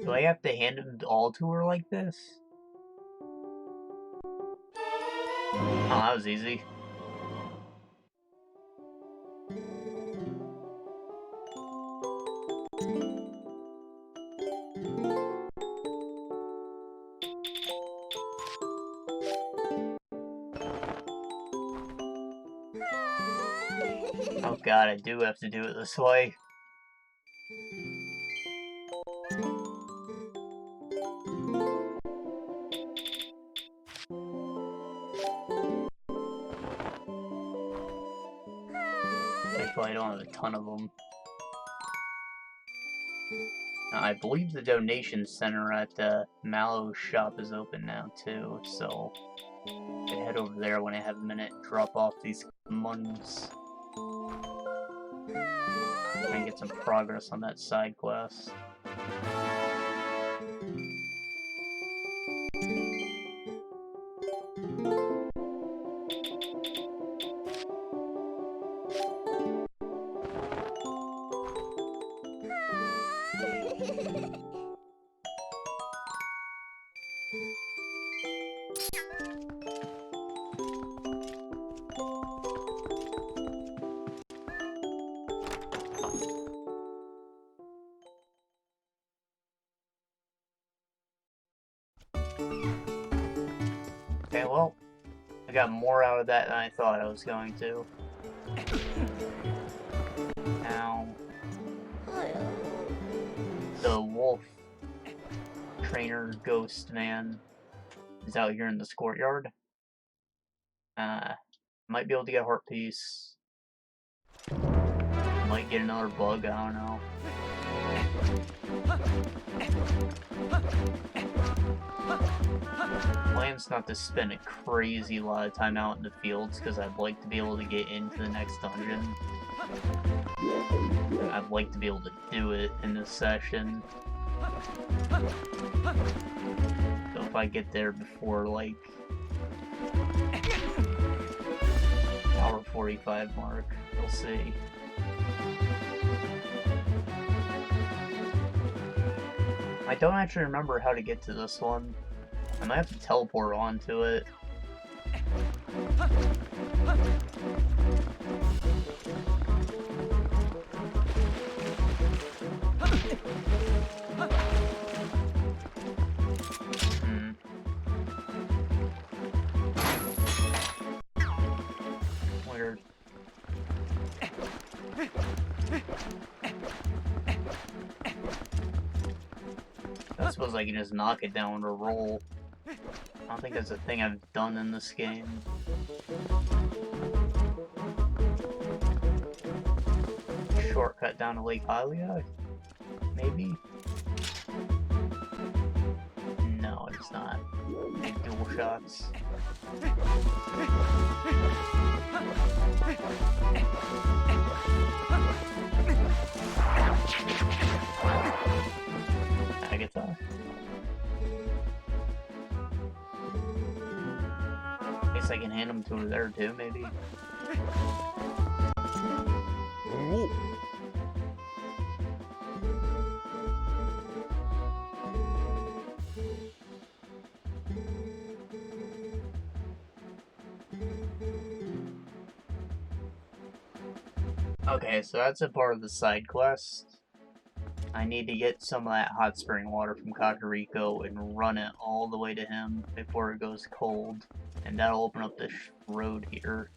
Do I have to hand them all to her like this? Oh, that was easy. Oh god, I do have to do it this way. Thankfully I don't have a ton of them. I believe the donation center at Mallow's shop is open now too, so I can head over there when I have a minute and drop off these monies. Try and get some progress on that side quest. Okay, well, I got more out of that than I thought I was going to. Now, the wolf trainer ghost man is out here in this courtyard. Might be able to get a heart piece. Might get another bug, I don't know. Plan's not to spend a crazy lot of time out in the fields because I'd like to be able to get into the next dungeon. I'd like to be able to do it in this session. So if I get there before, like, hour 45 mark. We'll see. I don't actually remember how to get to this one. I might have to teleport onto it. Weird. I suppose I can just knock it down or roll. I don't think that's a thing I've done in this game. Shortcut down to Lake Hylia? Maybe? No, it's not. Dual shots. I get that. Guess I can hand them to her there too, maybe. Okay, so that's a part of the side quest. I need to get some of that hot spring water from Kakariko and run it all the way to him before it goes cold. And that'll open up this road here.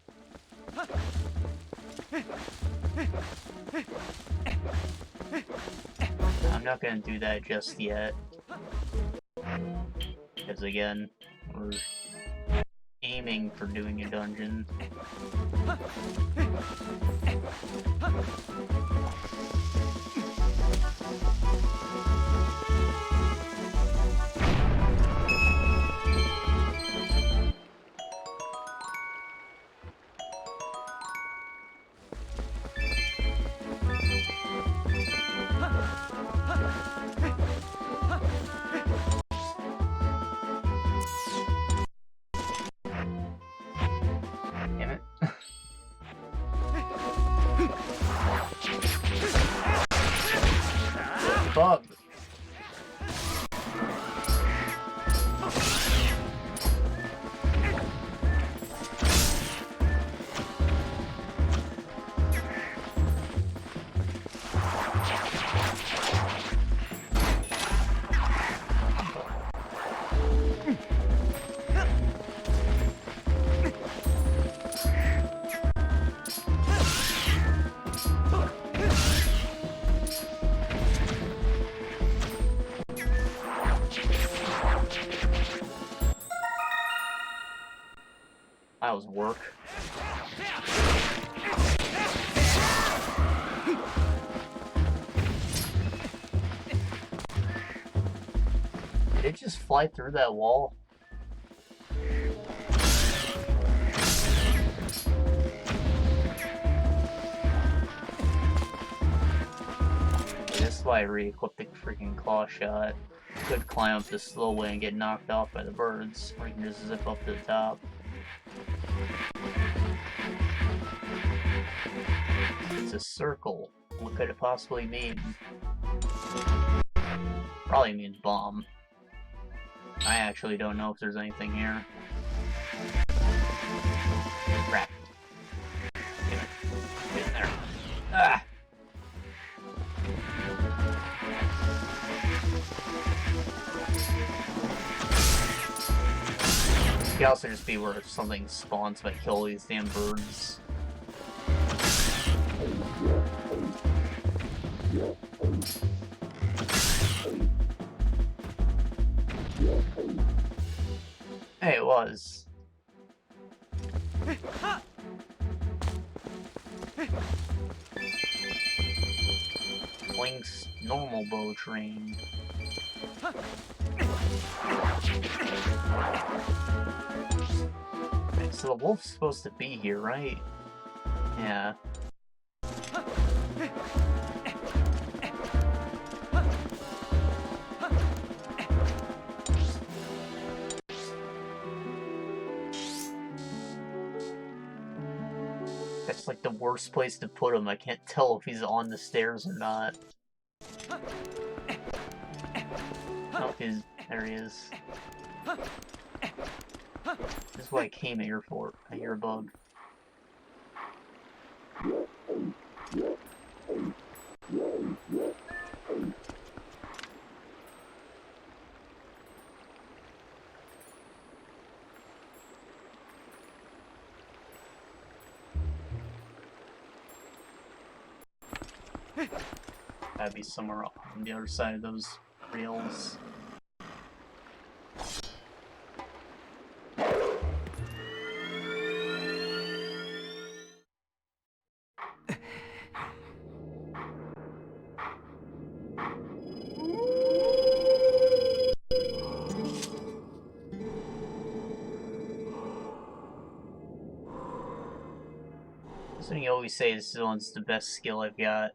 I'm not gonna do that just yet. Because again, we're aiming for doing a dungeon. Damn it. Bug. That was work. Did it just fly through that wall? This is why I re-equipped the freaking claw shot. Could climb up this slow way and get knocked off by the birds, or you can just zip up to the top. It's a circle. What could it possibly mean? Probably means bomb. I actually don't know if there's anything here. Crap. Get in there. Ah! It could also just be where something spawns if I kill these damn birds. Hey, it was. Link's normal bow train. So the wolf's supposed to be here, right? Yeah. That's like the worst place to put him. I can't tell if he's on the stairs or not. Oh, there he is. This is what I came here for. I hear a bug. Gotta be somewhere on the other side of those rails. So you always say this one's the best skill I've got.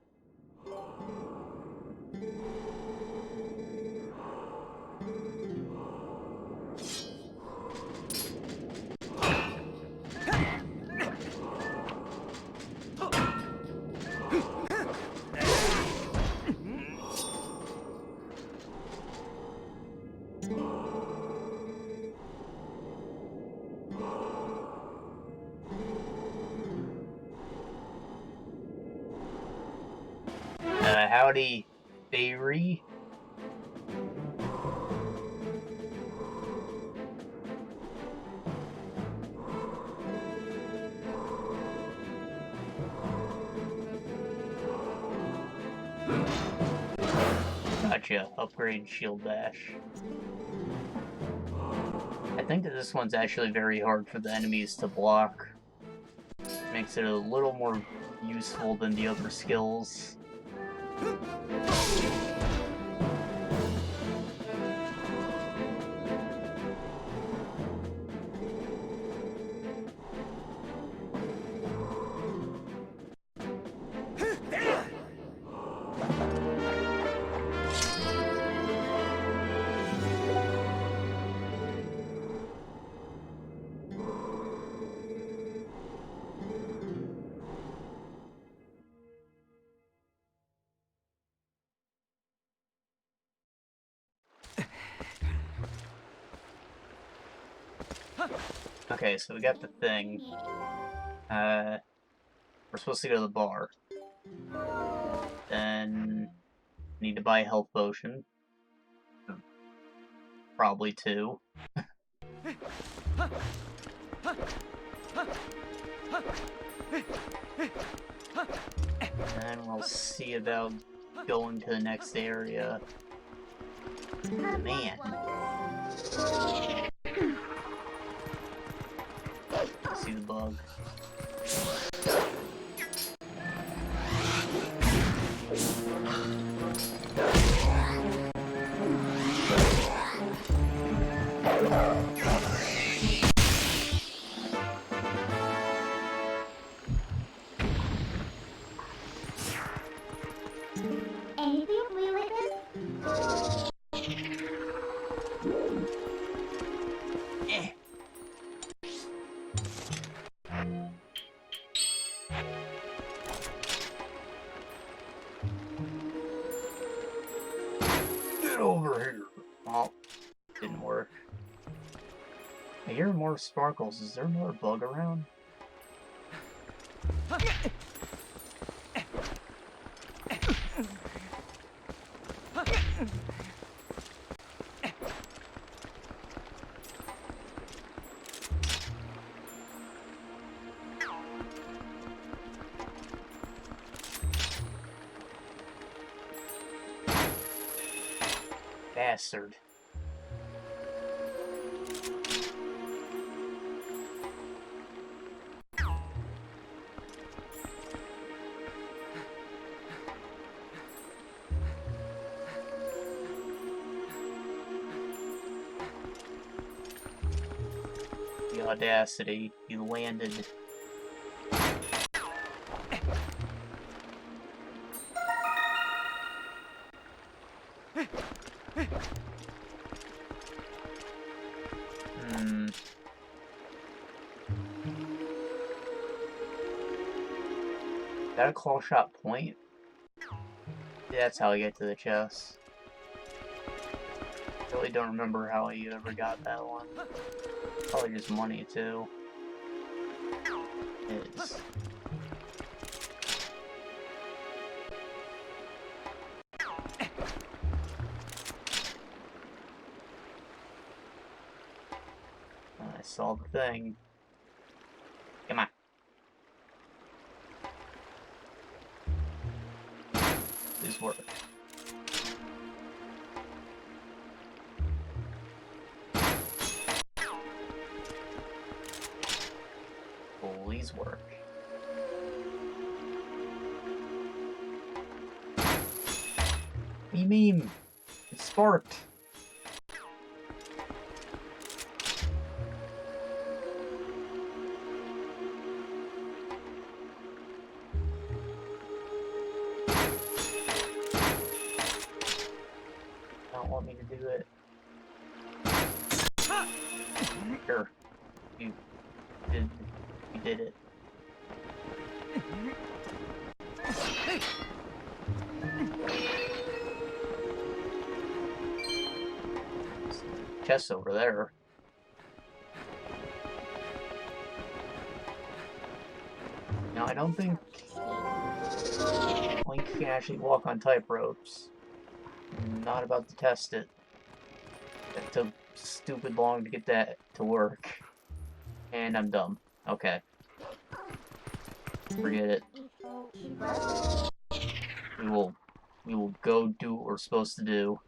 Howdy, Bayri. Gotcha. Upgrade shield dash. I think that this one's actually very hard for the enemies to block. Makes it a little more useful than the other skills. Okay, so we got the thing. We're supposed to go to the bar. Then need to buy a health potion. Probably two. And we'll see about going to the next area. Man. See the bug. Anything related? Get over here. Oh, didn't work. I hear more sparkles. Is there another bug around? Bastard. The audacity. You landed. that a call shot point? Yeah, that's how I get to the chest. Really don't remember how I ever got that one. Probably just money too. It is. I saw the thing. Come on. Please work. Please work. What do you mean? It sparked. Don't want me to do it. Sure. You did it. Chest over there. Now I don't think Link can actually walk on tight ropes. I'm not about to test it. It took stupid long to get that to work. And I'm dumb. Okay. Forget it. We will go do what we're supposed to do.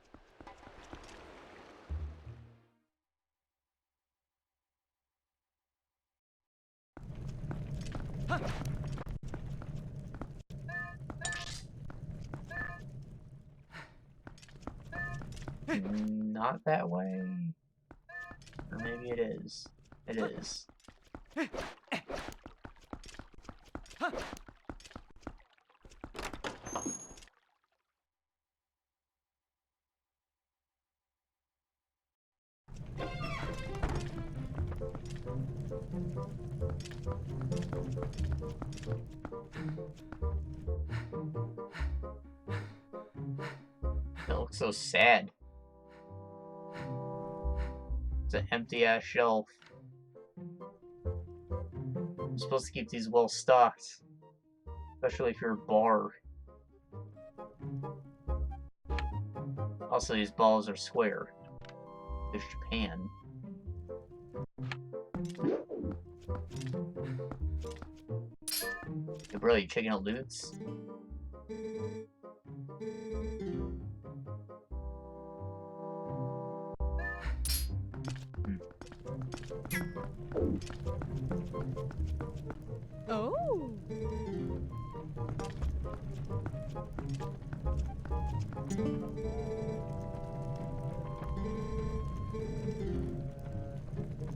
Not that way. Or maybe it is. It is. It looks so sad. It's an empty-ass shelf. You're supposed to keep these well stocked. Especially if you're a bar. Also, these balls are square. It's Japan. Hey bro, you checking out loots? Oh.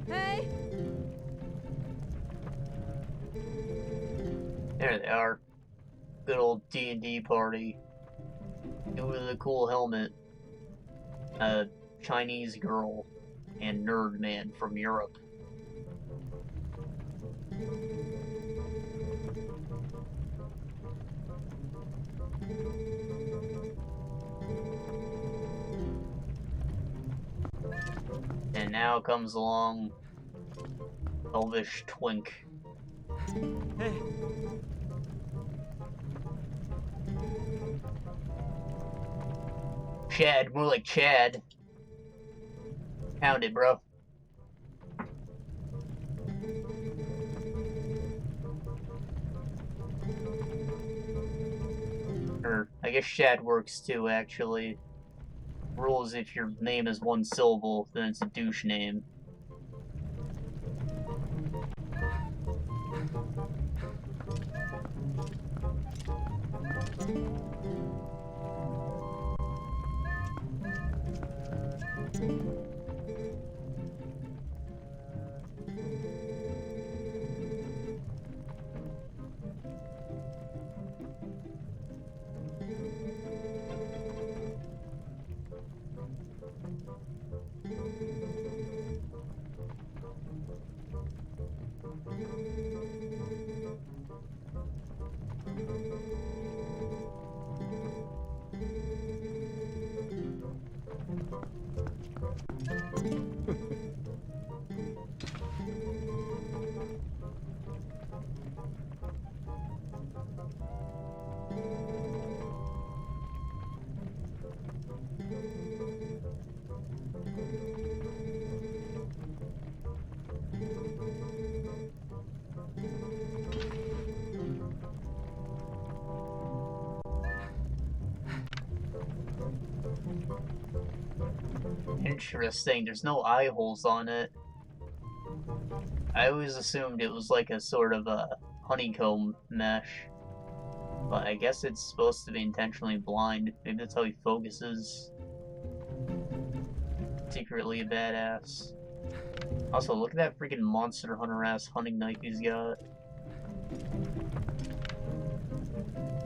Hey. There they are. Good old D&D party. Dude with a cool helmet. A Chinese girl. And nerd man from Europe. And now comes along Elvish Twink. Hey. Chad, more like Chad. Found it, bro. Or, I guess Chad works too, actually. Rules if your name is one syllable, then it's a douche name. Interesting, there's no eye holes on it. I always assumed it was like a sort of a honeycomb mesh. But I guess it's supposed to be intentionally blind. Maybe that's how he focuses. Secretly a badass. Also, look at that freaking Monster Hunter ass hunting knife he's got.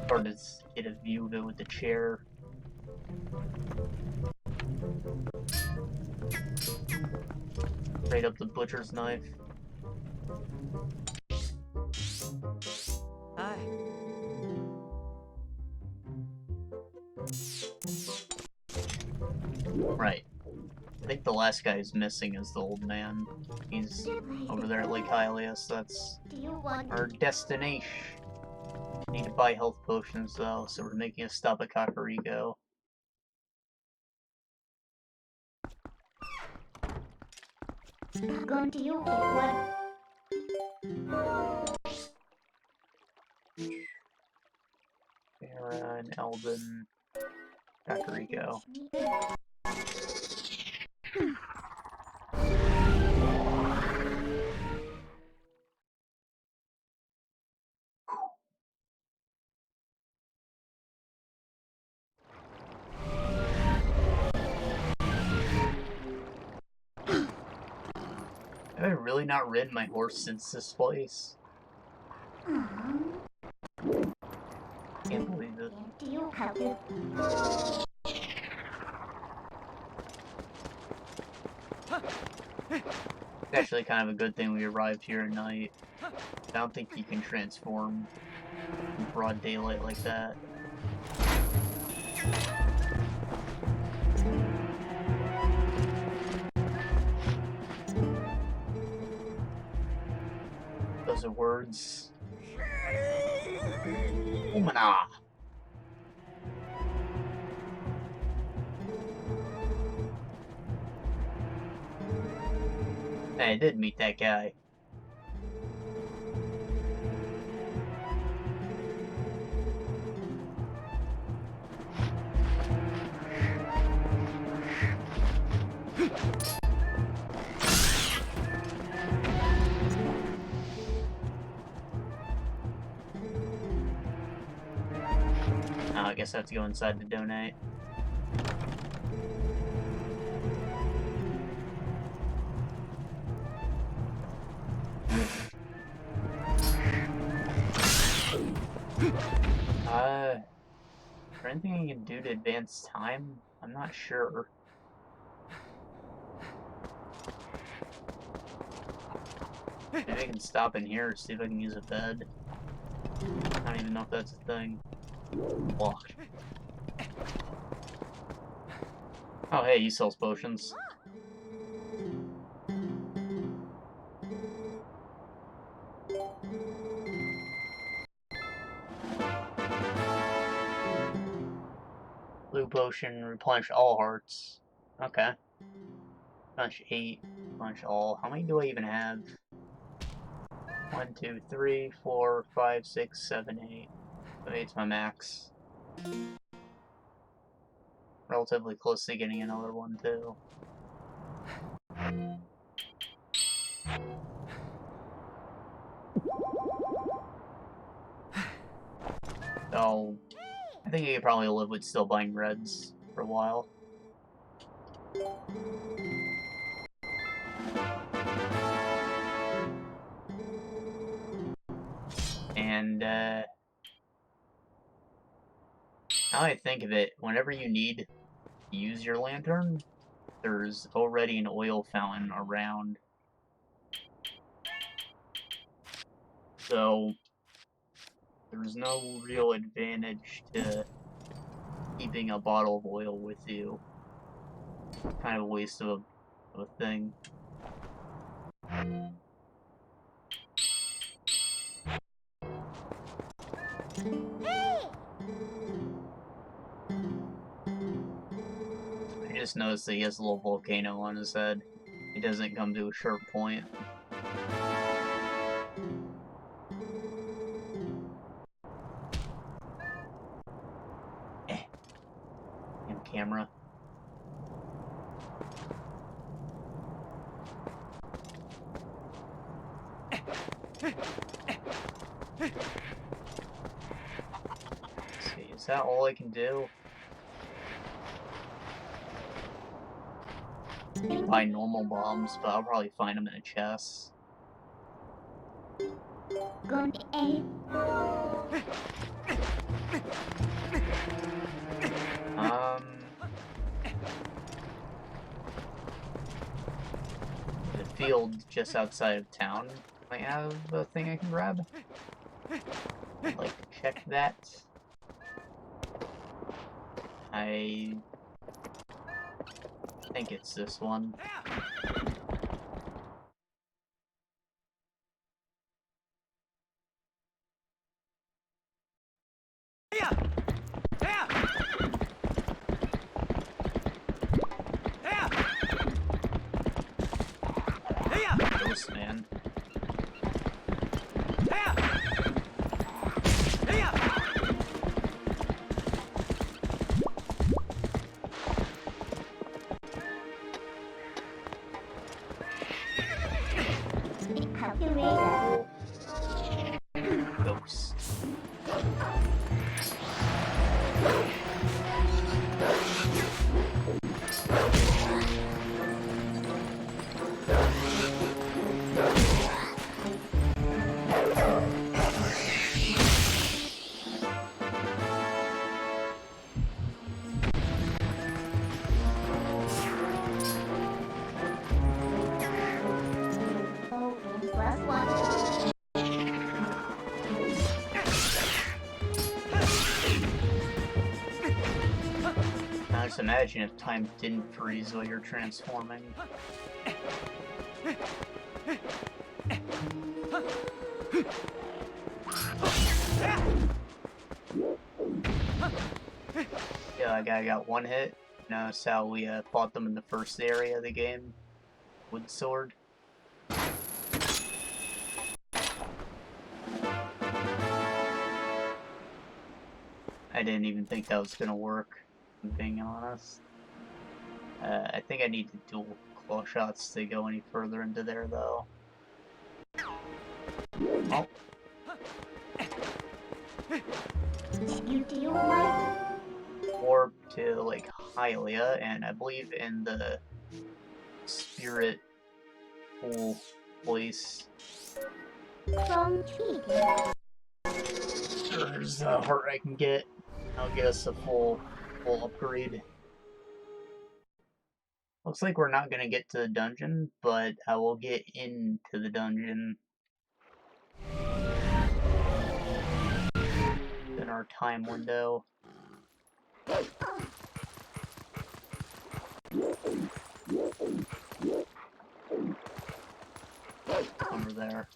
Hard to get a view of it with the chair. Straight up the butcher's knife. Hi. Right. I think the last guy who's missing is the old man. He's over there at Lake Hylias. That's Do you want our destination. Need to buy health potions though, so we're making a stop at Kakariko. going to you what? Farah and Eldon. Kakariko. Have I really not ridden my horse since this place? Can't believe it. Do you help you? It's actually kind of a good thing we arrived here at night. I don't think you can transform in broad daylight like that. Those are words. Umana! Hey, I did meet that guy. Oh, I guess I have to go inside to donate. Is there anything I can do to advance time? I'm not sure. Maybe I can stop in here, see if I can use a bed. I don't even know if that's a thing. Locked. Oh hey, he sells potions. Blue potion, replenish all hearts. Okay. Replenish 8, replenish all. How many do I even have? 1, 2, 3, 4, 5, 6, 7, 8. So 8's my max. Relatively close to getting another one too. So, I think I could probably live with still buying reds for a while. And, now I think of it, whenever you need to use your lantern, there's already an oil fountain around. So, there's no real advantage to keeping a bottle of oil with you. Kind of a waste of a thing. I just noticed that he has a little volcano on his head. He doesn't come to a sharp point. Damn camera. See, is that all I can do? I can buy normal bombs, but I'll probably find them in a chest. Going to A. The field just outside of town might have a thing I can grab. I'd like to check that. I think it's this one. Ghost man. Calculator. Ghost. Oh, and plus one. Now just imagine if time didn't freeze while you're transforming. Yeah, that guy got one hit. Notice how we fought them in the first area of the game. Wood sword. I didn't even think that was gonna work, if I'm being honest. I think I need to dual claw shots to go any further into there, though. Oh. You do like Warp to, like, Hylia, and I believe in the spirit pool place. from T. There's a heart I can get. I'll get us a full upgrade. Looks like we're not gonna get to the dungeon, but I will get into the dungeon in our time window. Over there.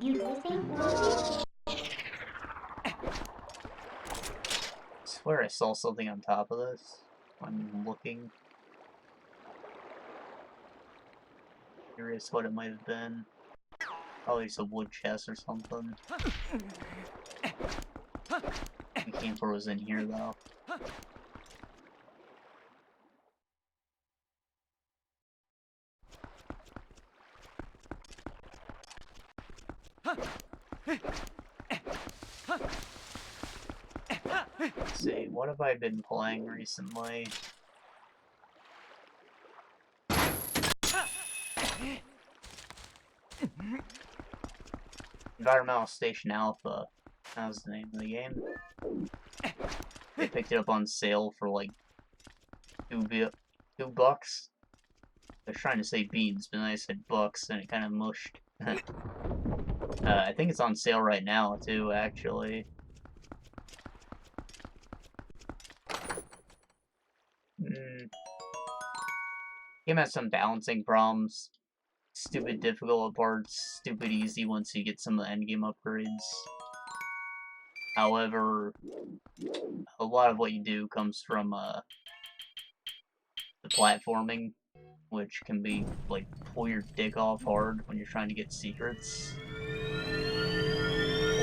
You listening? I swear I saw something on top of this. I'm looking. Curious what it might have been. Probably some wood chest or something. The camper was in here though. Let's see, what have I been playing recently? Environmental Station Alpha. That was the name of the game. They picked it up on sale for like $2. I was trying to say beans, but then I said bucks, and it kind of mushed. I think it's on sale right now, too, actually. Game has some balancing problems. Stupid difficult parts, stupid easy once you get some of the endgame upgrades. However, a lot of what you do comes from the platforming, which can be, like, pull your dick off hard when you're trying to get secrets.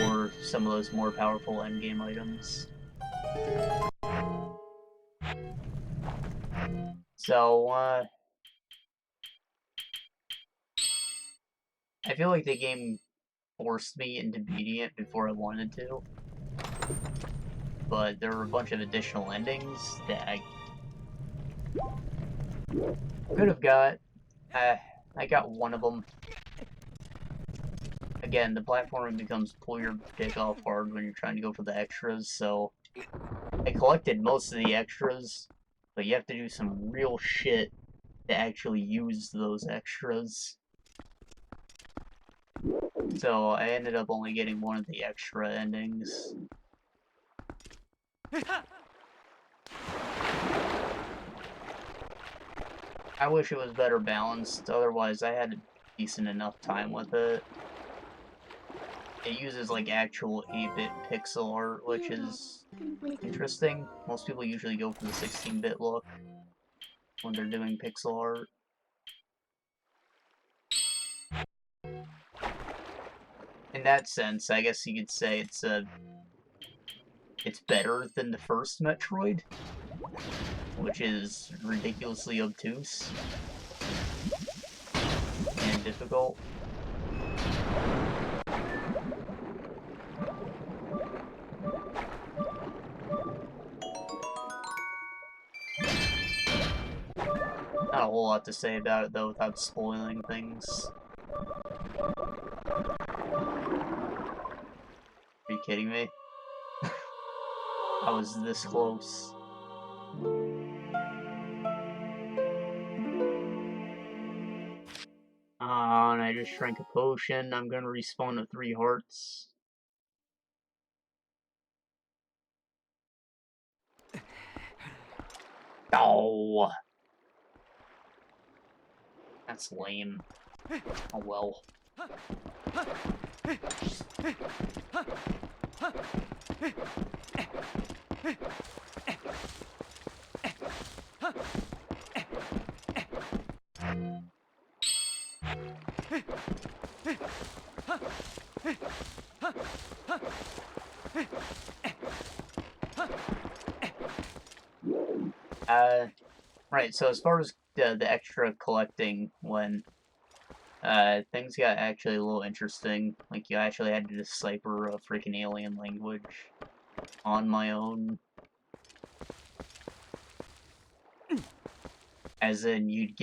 Or some of those more powerful endgame items. So, I feel like the game forced me into beating it before I wanted to. But there were a bunch of additional endings that I could have got. I got one of them. Again, the platforming becomes pull your dick off hard when you're trying to go for the extras, so I collected most of the extras, but you have to do some real shit to actually use those extras. So I ended up only getting one of the extra endings. I wish it was better balanced, otherwise I had a decent enough time with it. It uses like actual 8-bit pixel art, which is interesting. Most people usually go for the 16-bit look when they're doing pixel art. In that sense, I guess you could say it's better than the first Metroid, which is ridiculously obtuse and difficult. Not a whole lot to say about it though without spoiling things. Are you kidding me? I was this close. And I just drank a potion. I'm gonna respawn with 3 hearts. Oh! That's lame. Oh well. Right, so as far as the extra collecting, when things got actually a little interesting, like you actually had to decipher a freaking alien language on my own. As in, you'd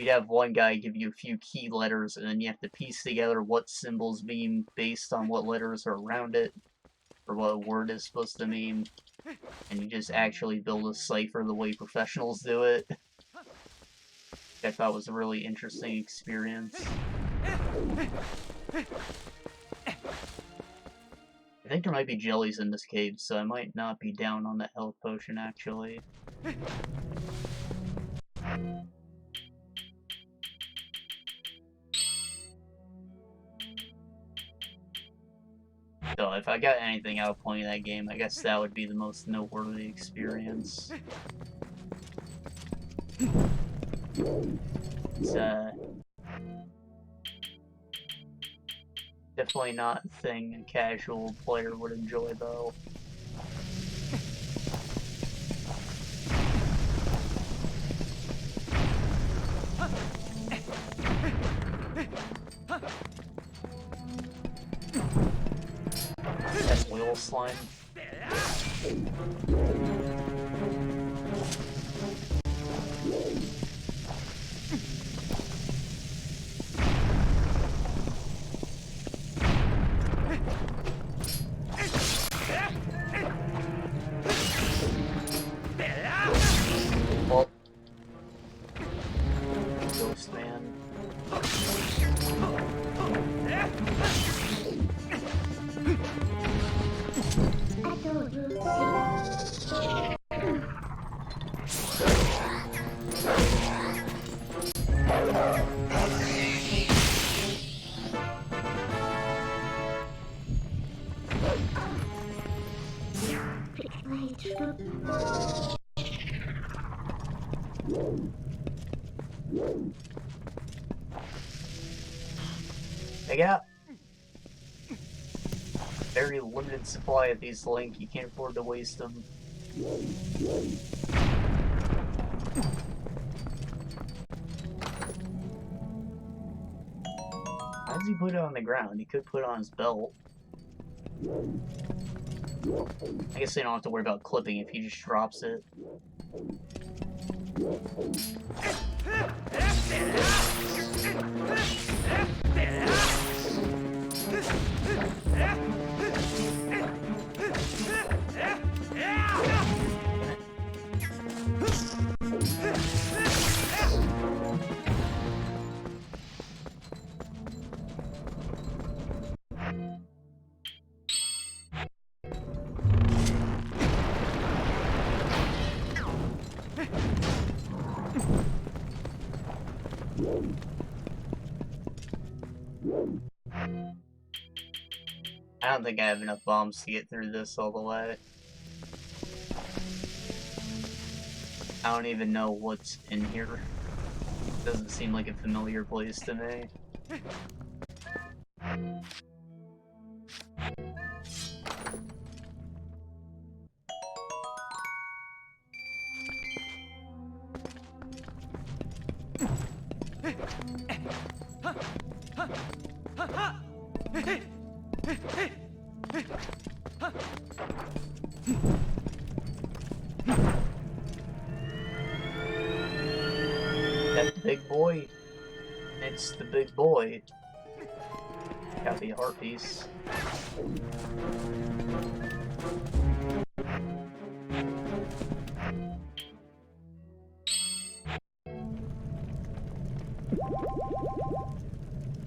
have one guy give you a few key letters, and then you have to piece together what symbols mean based on what letters are around it, or what a word is supposed to mean, and you just actually build a cipher the way professionals do it. I thought was a really interesting experience. I think there might be jellies in this cave, so I might not be down on the health potion, actually. So if I got anything out of playing that game, I guess that would be the most noteworthy experience. It's, definitely not a thing a casual player would enjoy, though. That's wheel slime. Well, Ghost Man. Take it out. very limited supply of these, Link. You can't afford to waste them. How does he put it on the ground? He could put it on his belt. I guess they don't have to worry about clipping if he just drops it. I don't think I have enough bombs to get through this all the way. I don't even know what's in here. Doesn't seem like a familiar place to me. That big boy? It's the big boy. Gotta be a heart piece.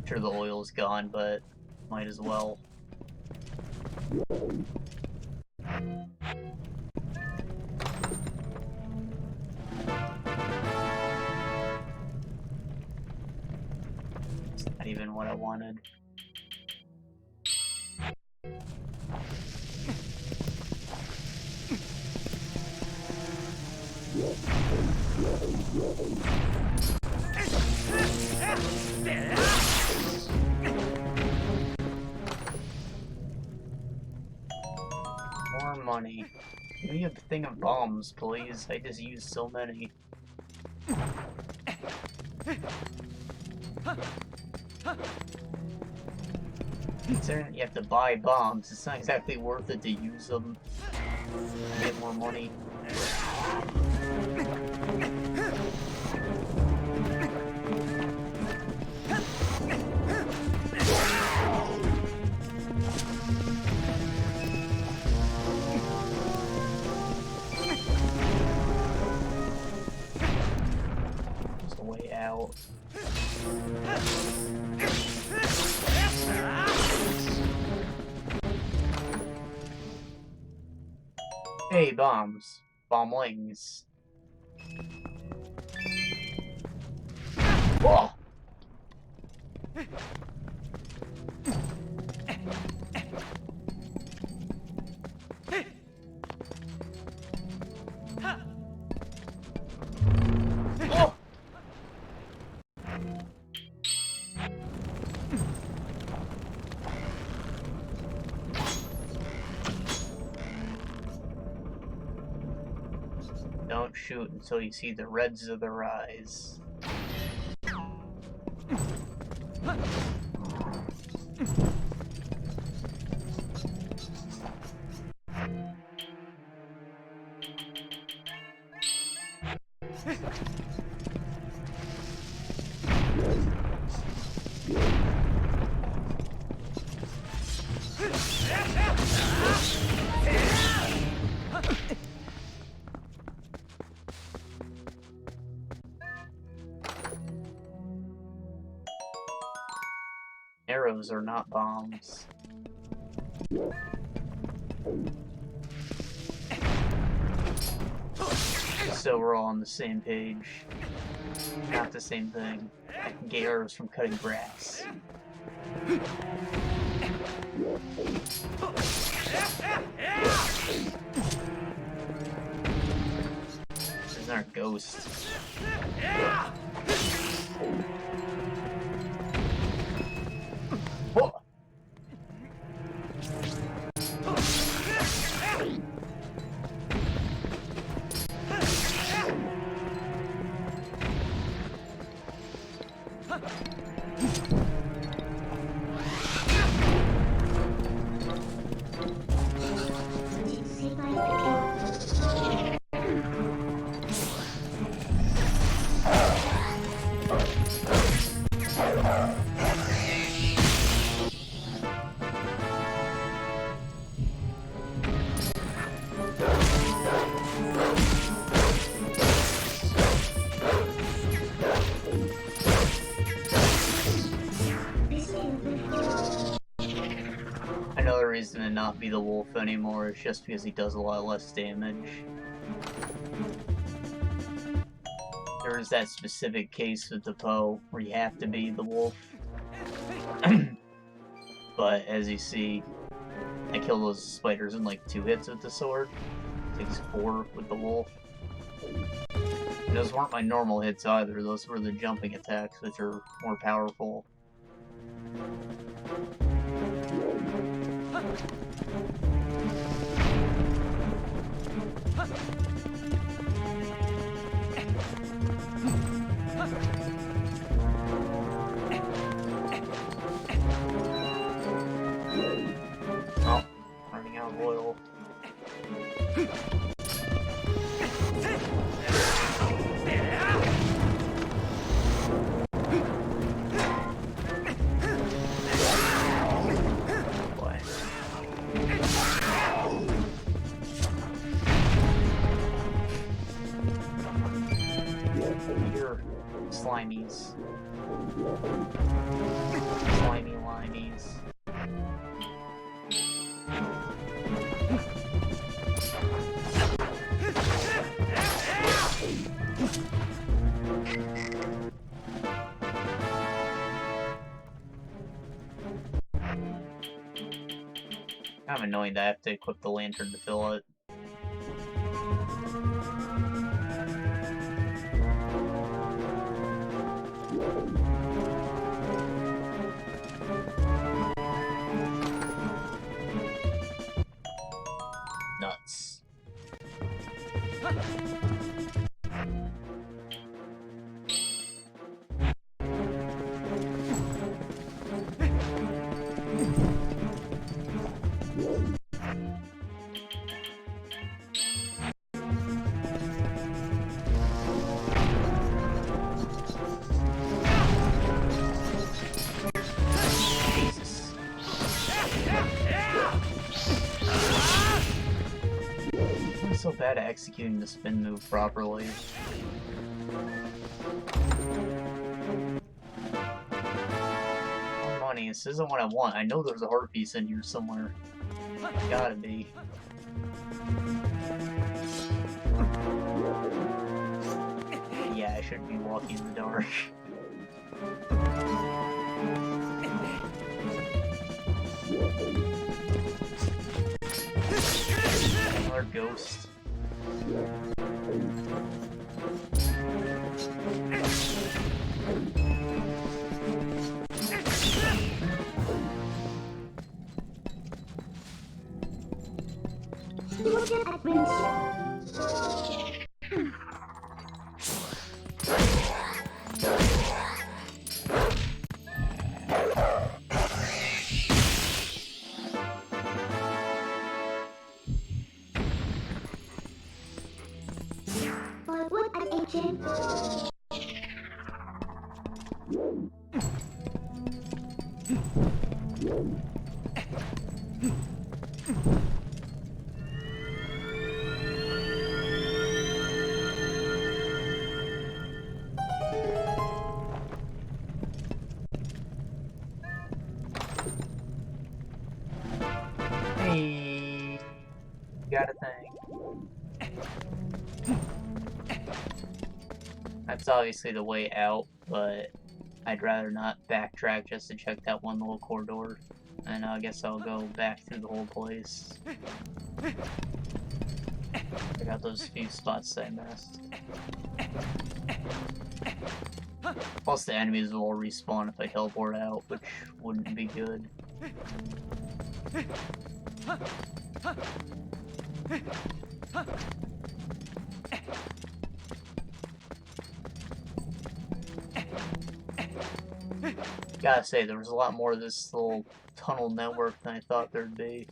Sure, the oil's gone, but might as well. It's not even what I wanted. More money. Give me a thing of bombs, please. I just used so many. Considering you have to buy bombs, it's not exactly worth it to use them to get more money. There's a way out. Hey, bombs. Bomblings. Whoa! Oh! Don't shoot until you see the reds of their eyes. Arrows are not bombs. So we're all on the same page. Not the same thing. I can get arrows from cutting grass. There's our ghost. Whoa! not be the wolf anymore. It's just because he does a lot less damage. There is that specific case with the Poe where you have to be the wolf. But as you see, I kill those spiders in like 2 hits with the sword. It takes 4 with the wolf. And those weren't my normal hits either. Those were the jumping attacks, which are more powerful. Oh, running out of oil. Boy. Here, slimies. Slimy limeys. Kind of annoying that I have to equip the lantern to fill it. Nuts. Jesus. I'm so bad at executing the spin move properly. More money, this isn't what I want. I know there's a heart piece in here somewhere. Gotta be. Yeah, I shouldn't be walking in the dark. Another ghost. Emotion adventure. But what an ancient. Hey, got a thing. That's obviously the way out, but I'd rather not backtrack just to check that one little corridor. And I guess I'll go back through the whole place. Check out those few spots that I missed. Plus the enemies will all respawn if I teleport out, which wouldn't be good. Gotta say, there was a lot more of this little tunnel network than I thought there'd be.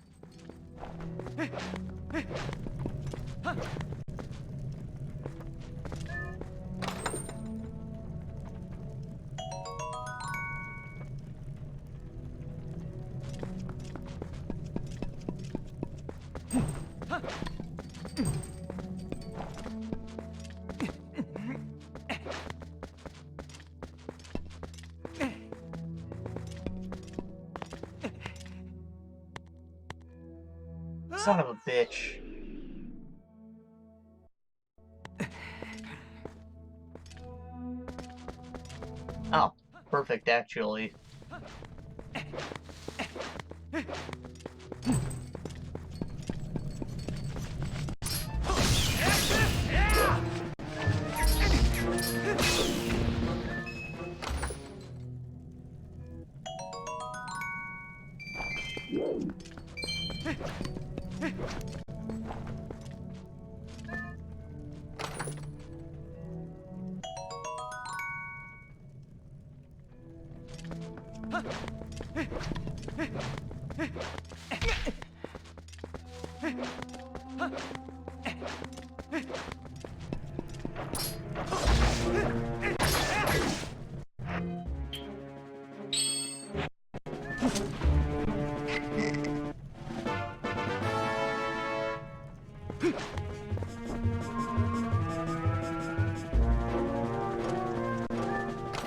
Son of a bitch. Oh, perfect, actually.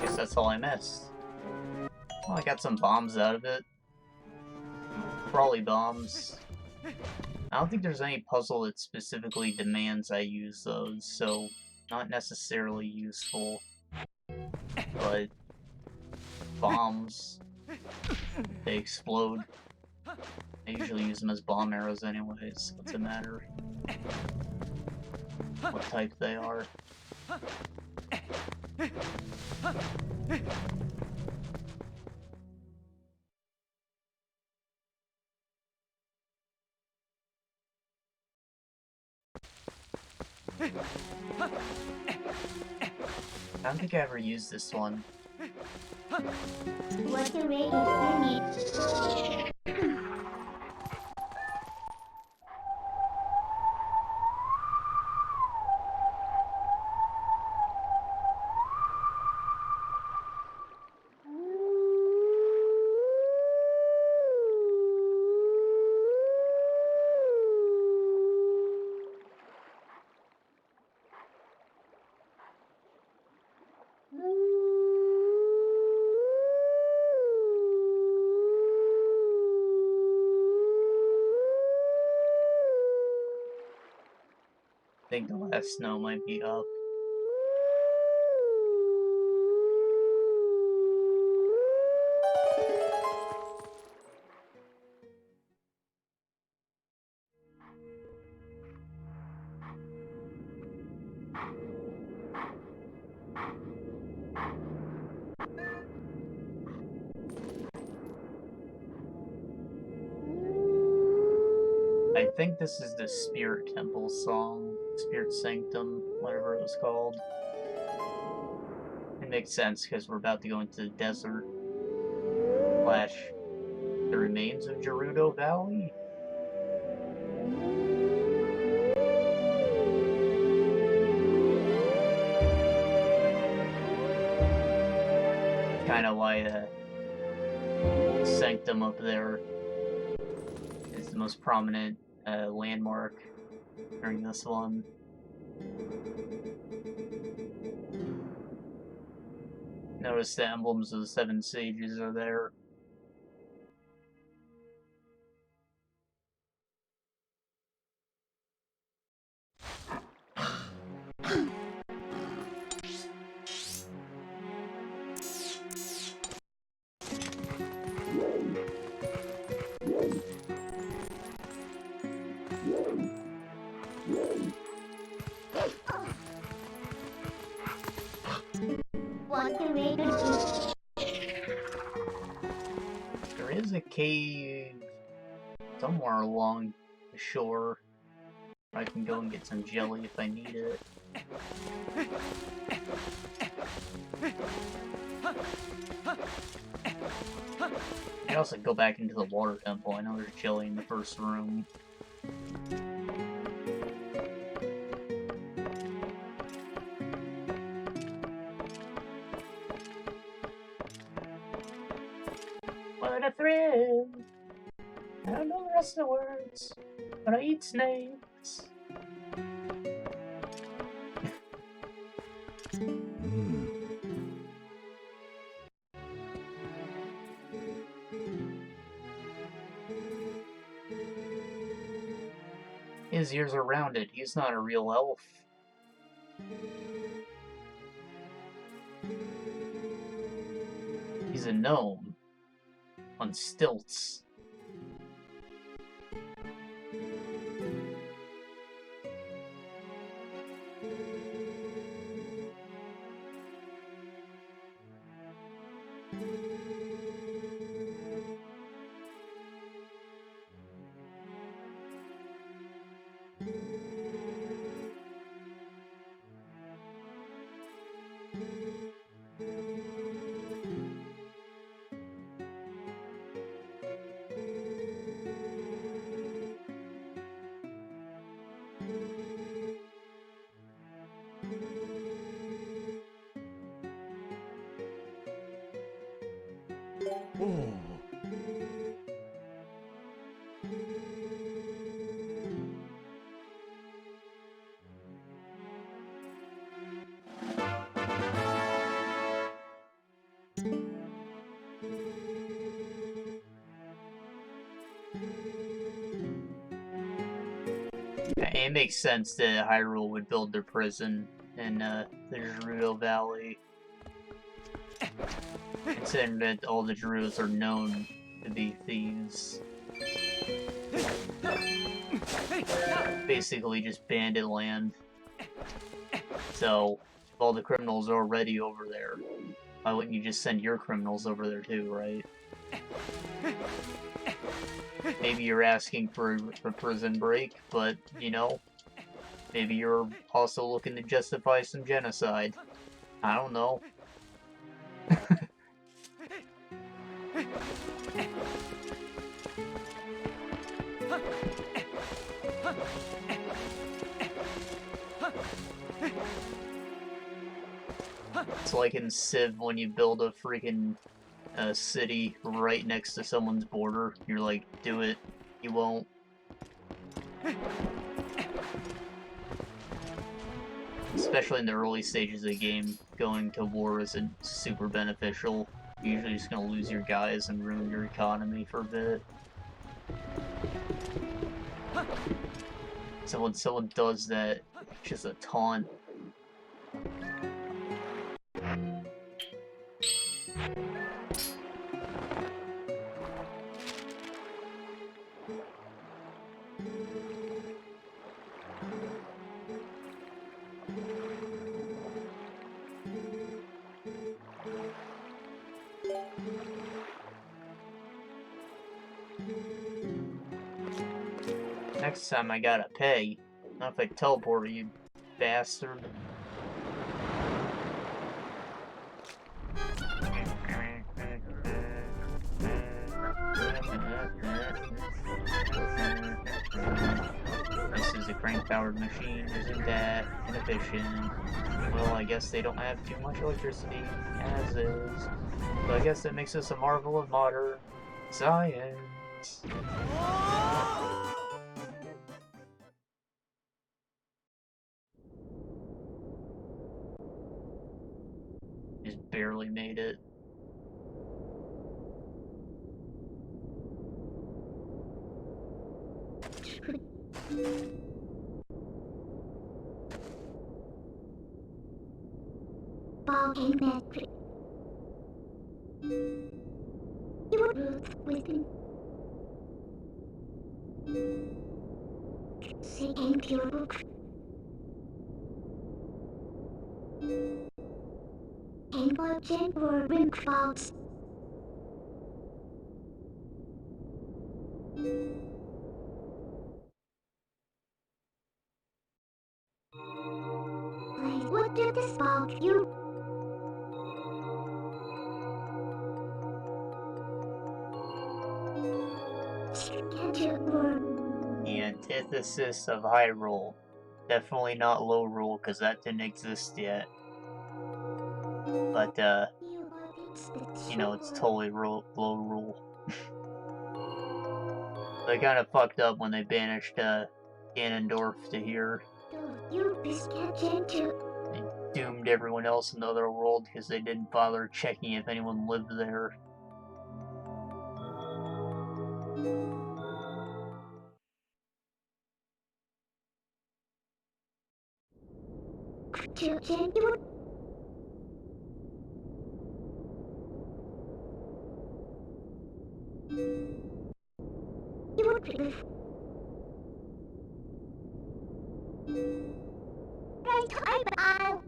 Guess that's all I missed. Well, I got some bombs out of it. Crawly bombs. I don't think there's any puzzle that specifically demands I use those, so not necessarily useful. But bombs, they explode. I usually use them as bomb arrows anyways. What's it matter? What type they are. I don't think I ever used this one. What's the rating you need? I think the last snow might be up. I think this is the Spirit Temple song. Spirit Sanctum, whatever it was called. It makes sense because we're about to go into the desert. Slash the remains of Gerudo Valley. Kinda why the Sanctum up there is the most prominent landmark during this one. Notice the emblems of the 7 sages are there. What's the rating? There is a cave somewhere along the shore where I can go and get some jelly if I need it. I can also go back into the water temple. I know there's jelly in the first room. What a thrill! I don't know the rest of the words, but I eat snakes. His ears are rounded. He's not a real elf. He's a gnome. On stilts. Oh. It makes sense that Hyrule would build their prison in the Gerudo Valley. Considering that all the Gerudos are known to be thieves. Basically just bandit land. So, if all the criminals are already over there, why wouldn't you just send your criminals over there too, right? Maybe you're asking for a prison break, but, you know, maybe you're also looking to justify some genocide. I don't know. It's like in Civ when you build a freaking city right next to someone's border. You're like, do it. You won't. Especially in the early stages of the game, going to war isn't super beneficial. You're usually just gonna lose your guys and ruin your economy for a bit. So when someone does that, it's just a taunt. Next time I gotta pay. Not if I teleport you, bastard. This is a crank-powered machine, isn't that inefficient? Well, I guess they don't have too much electricity, as is. So I guess that makes us a marvel of modern science. Just barely made it. Ball game metric. You would Ruth wisdom. Say game pure book. Game for gen or rim clouds. Please, what did this bug you? Schedule or The antithesis of high roll. Definitely not low roll, because that didn't exist yet. But, you know, it's totally low roll. They kind of fucked up when they banished Ganondorf to here. You schedule. They doomed everyone else in the other world because they didn't bother checking if anyone lived there. to change you. You would prefer. Right, I'll.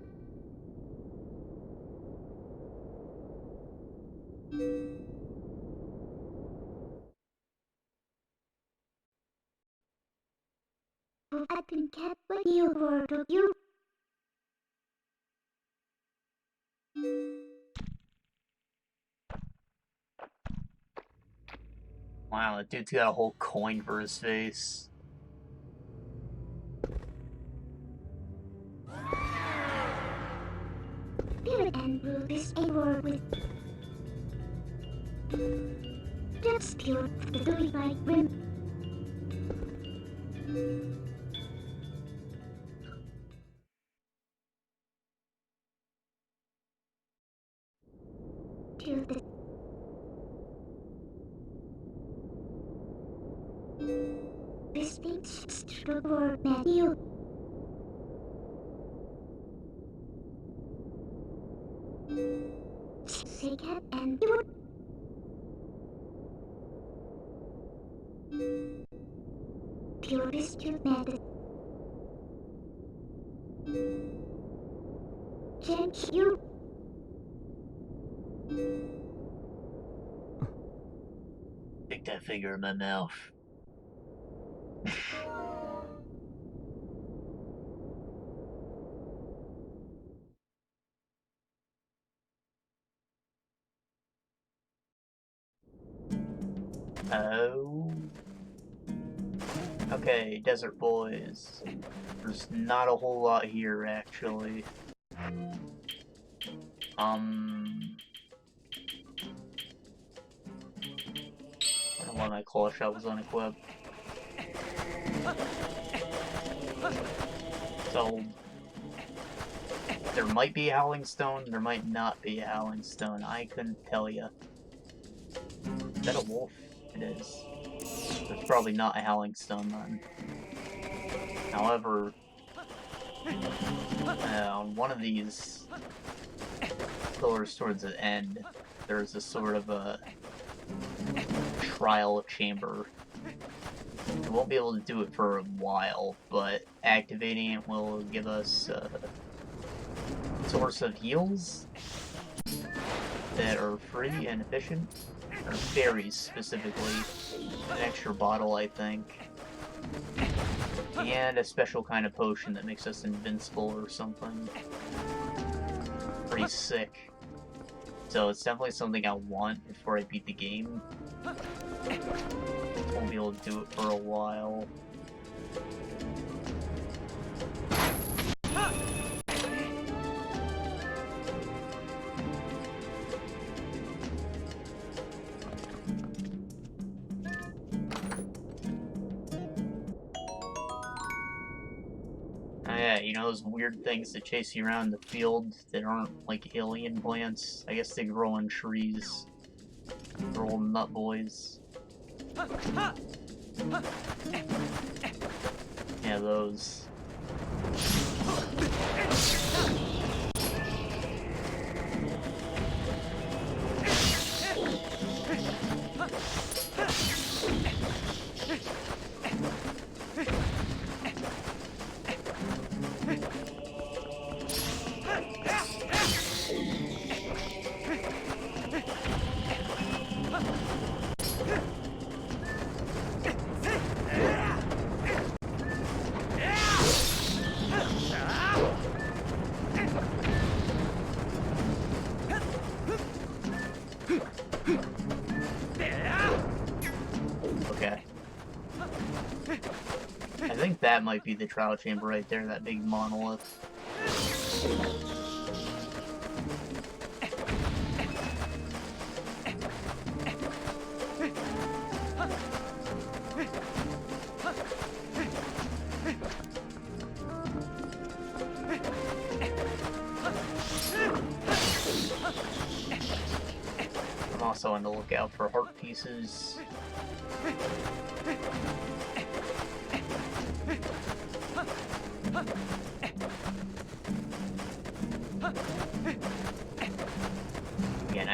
I can get what you were to you. Wow, that dude's got a whole coin for his face. Spirit and brew this a word with. Just pure the doing right rim. To the speech struggle Matthew. Say cat and you would. Pure dispute method. Change you. Stick that finger in my mouth. Oh. Okay, Desert Boys. There's not a whole lot here, actually. I don't know why my claw shot was unequipped. So, there might be a Howling Stone, there might not be a Howling Stone. I couldn't tell you. Is that a wolf? It is. There's probably not a Howling Stone then. However, on one of these pillars towards the end, there's a sort of a trial chamber. We won't be able to do it for a while, but activating it will give us a source of heals that are free and efficient. Or berries, specifically. An extra bottle, I think. And a special kind of potion that makes us invincible or something. Pretty sick. So it's definitely something I want before I beat the game. Won't be able to do it for a while. Yeah, you know those weird things that chase you around the field that aren't like alien plants? I guess they grow on trees. They're old nut boys. Yeah, those. Okay. I think that might be the trial chamber right there, that big monolith. I'm also on the lookout for heart pieces.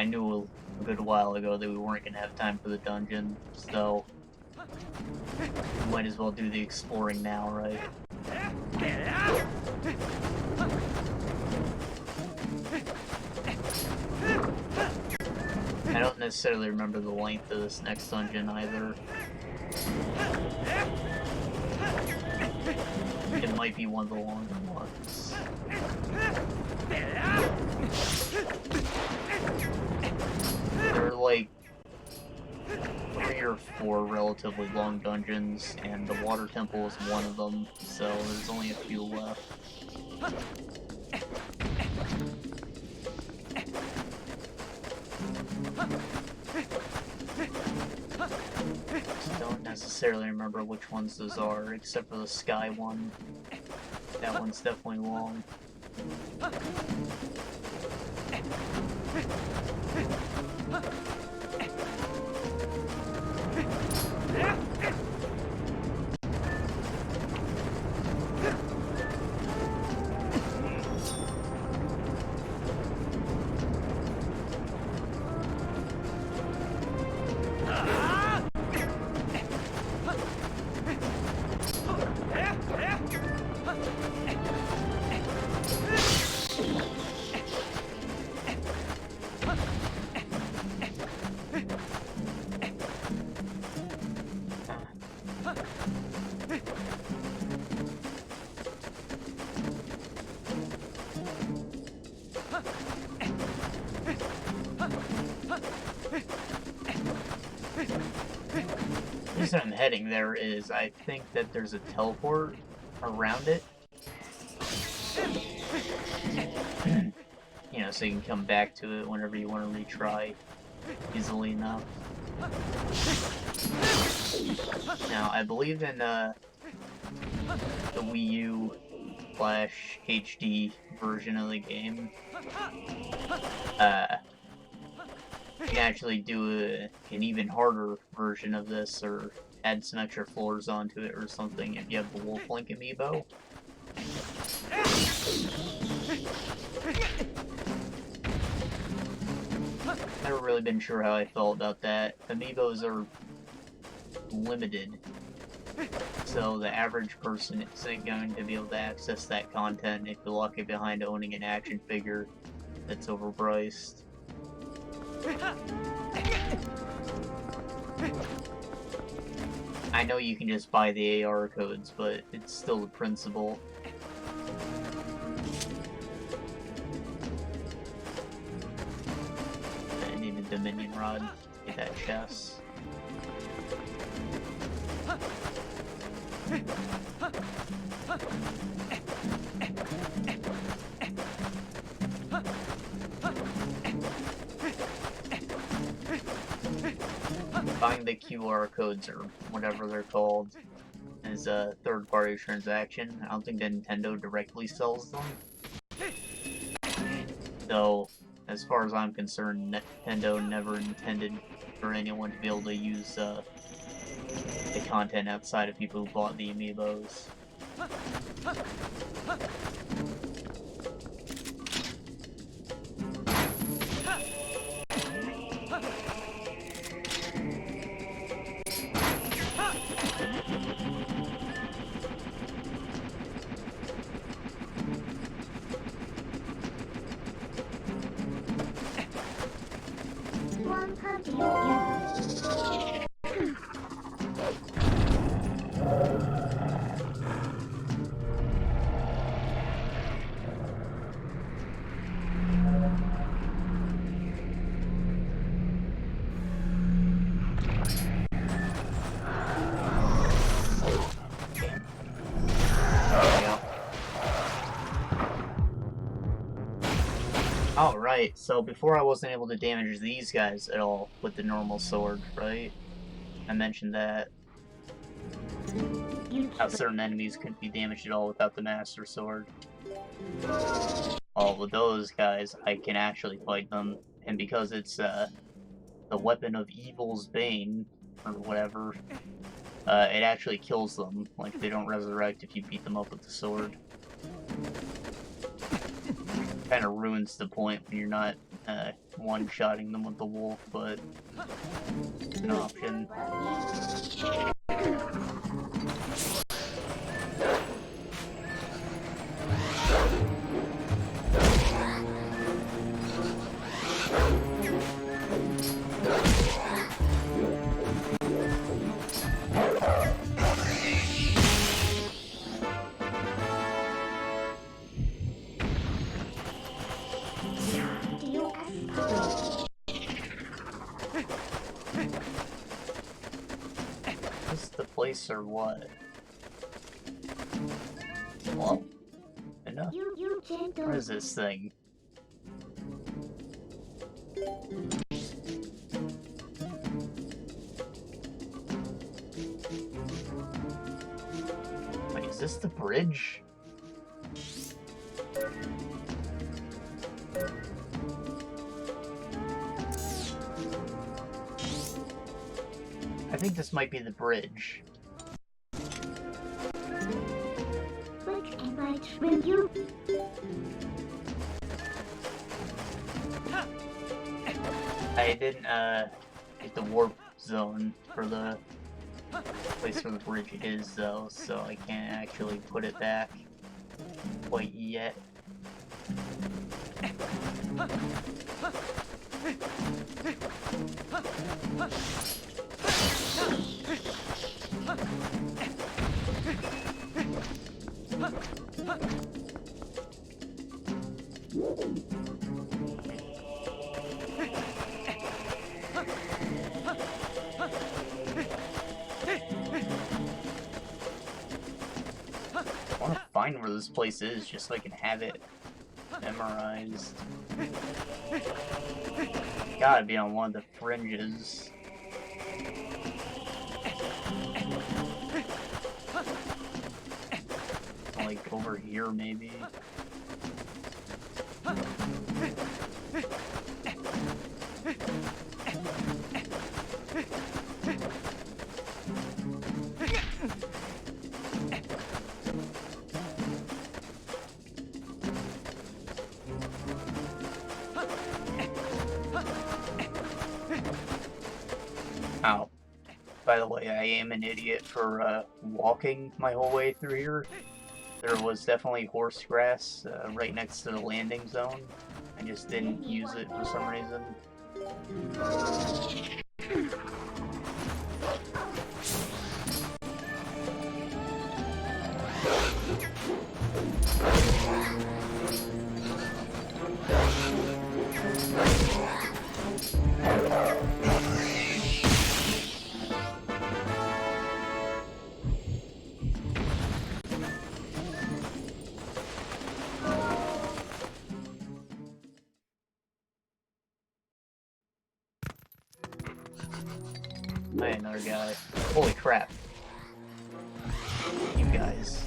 I knew a good while ago that we weren't gonna have time for the dungeon, so we might as well do the exploring now, right? I don't necessarily remember the length of this next dungeon either. It might be one of the longer ones. There are like 3 or 4 relatively long dungeons, and the water temple is one of them, so there's only a few left. Just don't necessarily remember which ones those are, except for the sky one. That one's definitely long. The reason I'm heading there is I think that there's a teleport around it. You know, so you can come back to it whenever you want to retry easily enough. Now, I believe in the Wii U / HD version of the game. You can actually do an even harder version of this, or add some extra floors onto it or something if you have the Wolf Link amiibo. Never really been sure how I felt about that. Amiibos are limited, so the average person isn't going to be able to access that content if you're lucky behind owning an action figure that's overpriced. I know you can just buy the AR codes, but it's still the principle. I need a Dominion rod to get that chest. Buying the QR codes, or whatever they're called, is a third-party transaction. I don't think Nintendo directly sells them. Though, as far as I'm concerned, Nintendo never intended for anyone to be able to use the content outside of people who bought the amiibos. Alright, so before I wasn't able to damage these guys at all with the normal sword, right? I mentioned that. How certain enemies couldn't be damaged at all without the Master Sword. Well, with those guys, I can actually fight them, and because it's the weapon of Evil's Bane, or whatever, it actually kills them. Like, they don't resurrect if you beat them up with the sword. Kind of ruins the point when you're not one-shotting them with the wolf, but it's an option. Is this the place or what? Well, enough. What is this thing? Wait, is this the bridge? I think this might be the bridge. I didn't get the warp zone for the place where the bridge is though, so I can't actually put it back quite yet. I want to find where this place is just so I can have it memorized. Gotta be on one of the fringes. Like over here, maybe. Ow. By the way, I am an idiot for walking my whole way through here. There was definitely horse grass right next to the landing zone. I just didn't use it for some reason. Hey, another guy. Holy crap. You guys.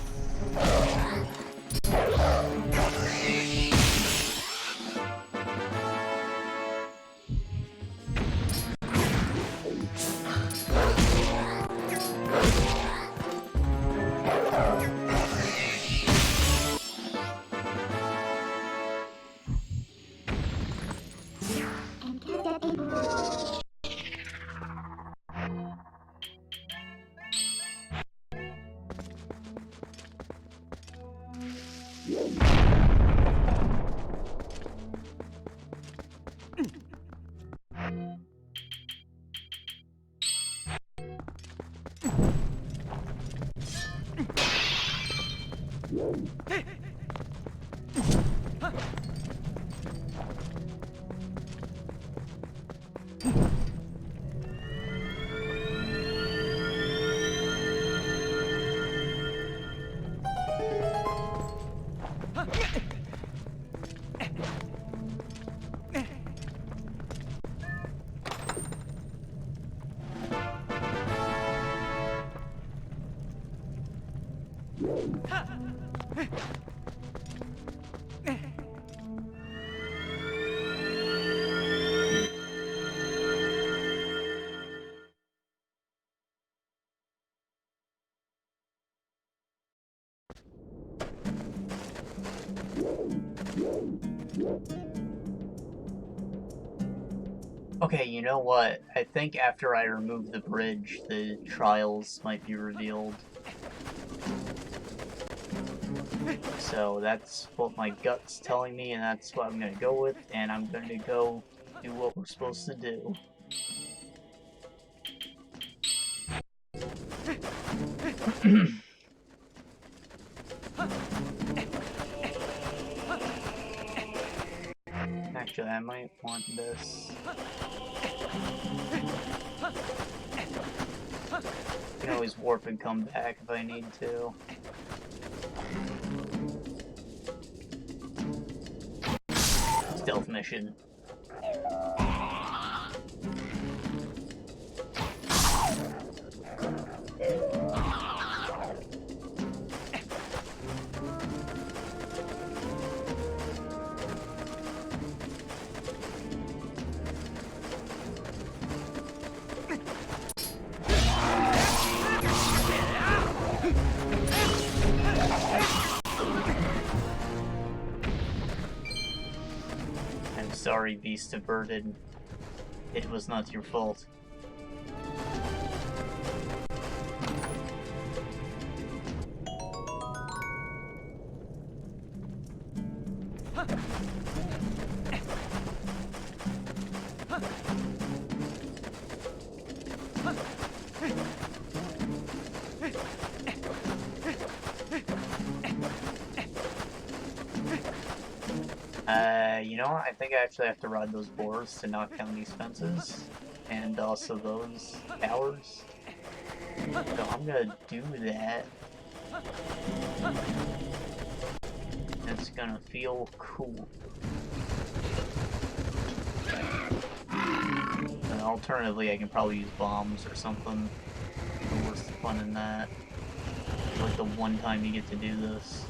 Okay, you know what? I think after I remove the bridge, the trials might be revealed. So that's what my gut's telling me, and that's what I'm gonna go with, and I'm gonna go do what we're supposed to do. Actually, I might want this. I can always warp and come back if I need to. Stealth mission. I'm sorry, Beast of Burden. It was not your fault. You know what? I think I actually have to ride those boars to knock down these fences. And also those towers. So I'm gonna do that. It's gonna feel cool. And alternatively, I can probably use bombs or something. What's the fun in that? Like the one time you get to do this.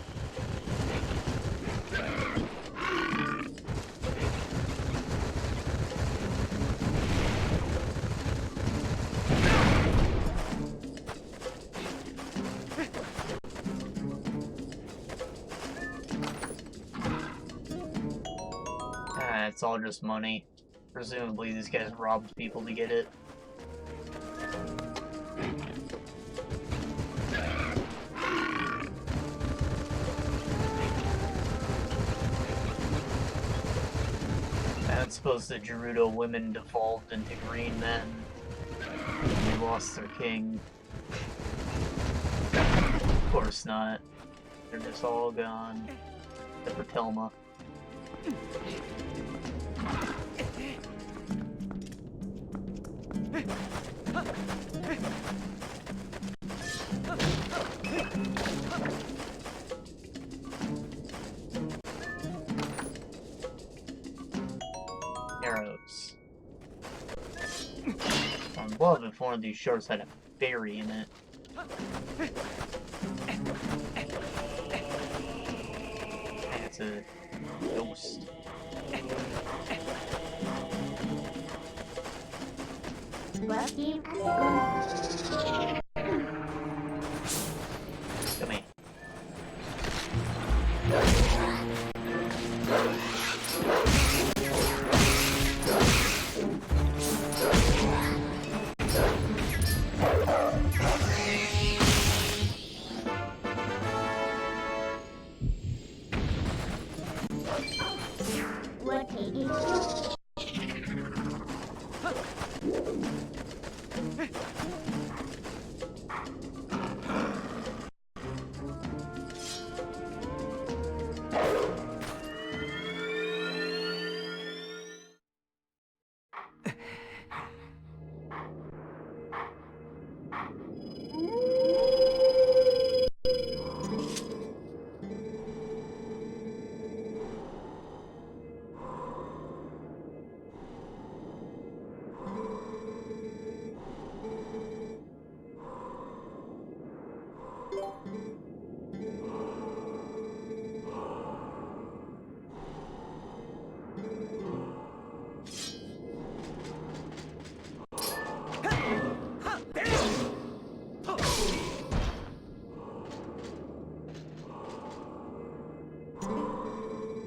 It's all just money. Presumably these guys robbed people to get it. I suppose the Gerudo women devolved into green men. They lost their king. Of course not. They're just all gone. Except for Telma. Arrows. I'd love if one of these shorts had a berry in it. It's a ghost. Come here.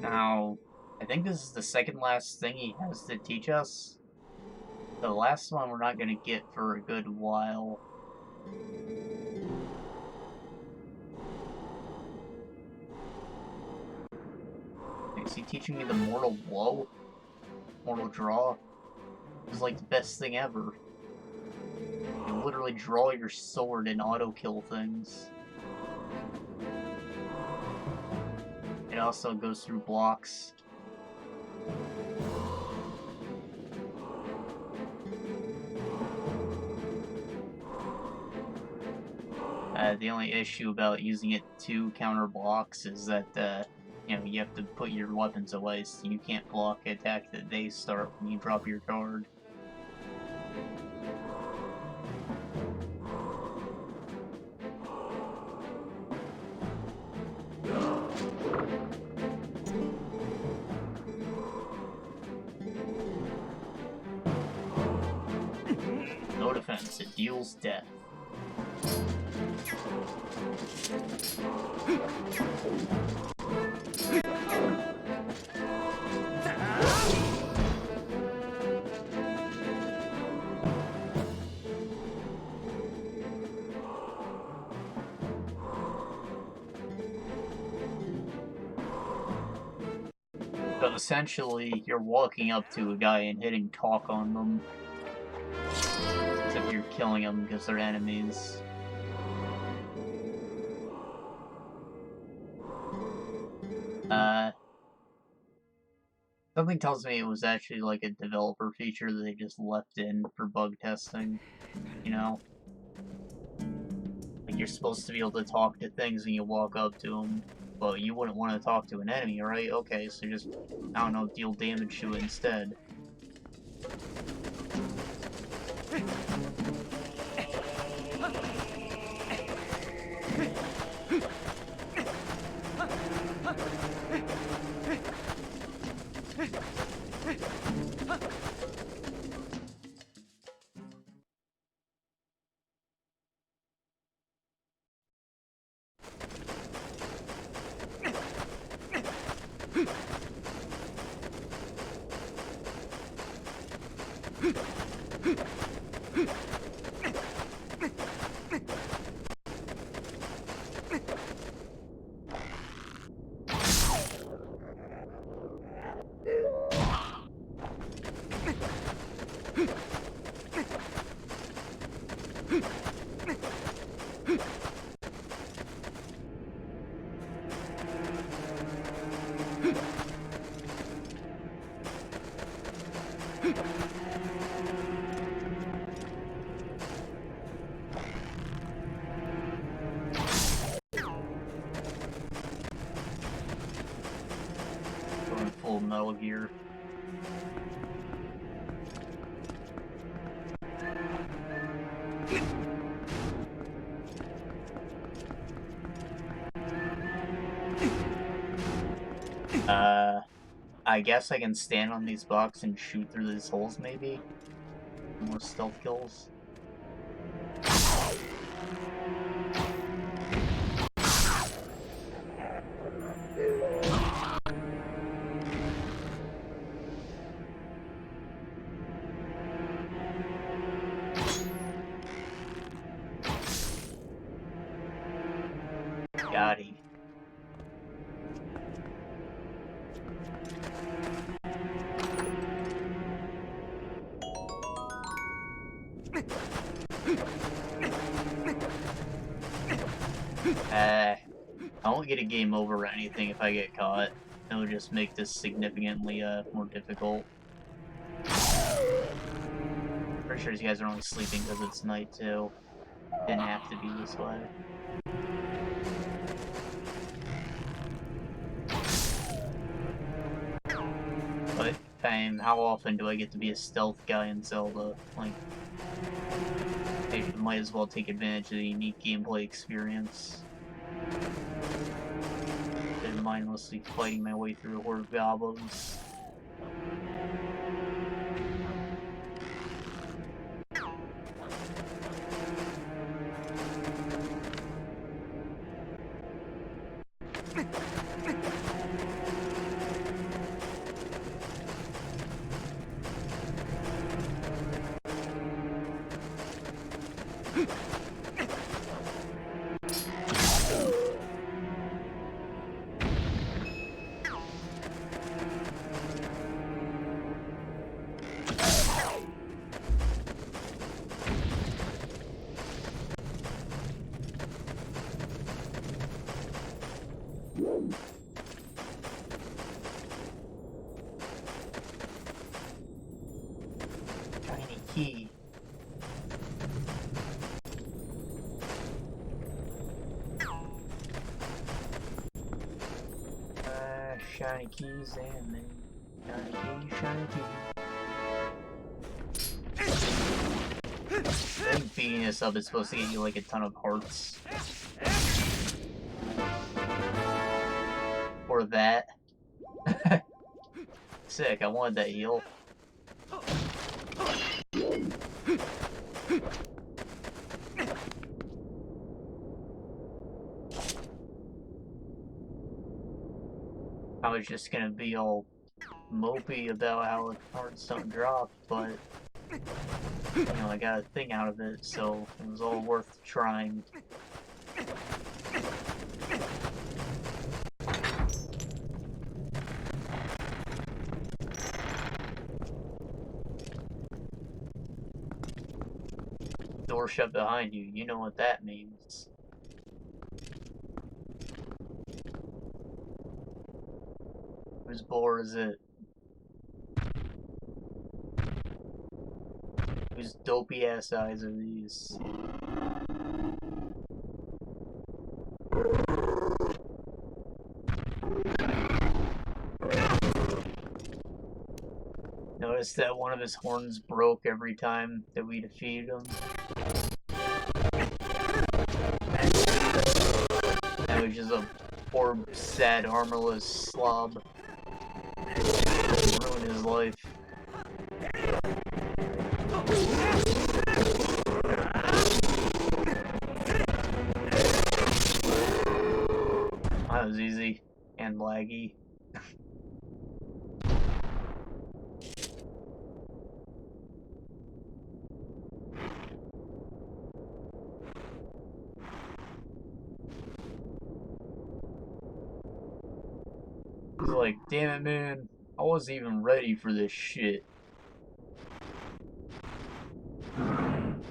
Now, I think this is the second last thing he has to teach us. The last one we're not gonna get for a good while. Is he teaching me the mortal blow? Mortal draw? It's like the best thing ever. You literally draw your sword and auto-kill things. It also goes through blocks. The only issue about using it to counter blocks is that, you know, you have to put your weapons away, so you can't block an attack that they start when you drop your card. No defense, it deals death. So essentially, you're walking up to a guy and hitting talk on them. Except you're killing them because they're enemies. Something tells me it was actually like a developer feature that they just left in for bug testing, you know? Like, you're supposed to be able to talk to things when you walk up to them, but you wouldn't want to talk to an enemy, right? Okay, so just, I don't know, deal damage to it instead. Going full Metal Gear. I guess I can stand on these blocks and shoot through these holes, maybe? More stealth kills. Gotti. I won't get a game over or anything if I get caught. It'll just make this significantly, more difficult. Pretty sure these guys are only sleeping because it's night, too. Didn't have to be this way. But, how often do I get to be a stealth guy in Zelda? Like, I might as well take advantage of the unique gameplay experience. Been mindlessly fighting my way through a horde of goblins. shiny keys and then shiny key, shiny key. I think beating this up is supposed to get you like a ton of hearts. Or that. Sick, I wanted that heal. I was just gonna be all mopey about how hearts don't drop, but you know, I got a thing out of it, so it was all worth trying. Door shut behind you, you know what that means. Whose boar is it? Whose dopey ass eyes are these? Notice that one of his horns broke every time that we defeated him. That was just a poor, sad, armorless slob. Ruined his life. That was easy and laggy. He's like, damn it, man. I wasn't even ready for this shit.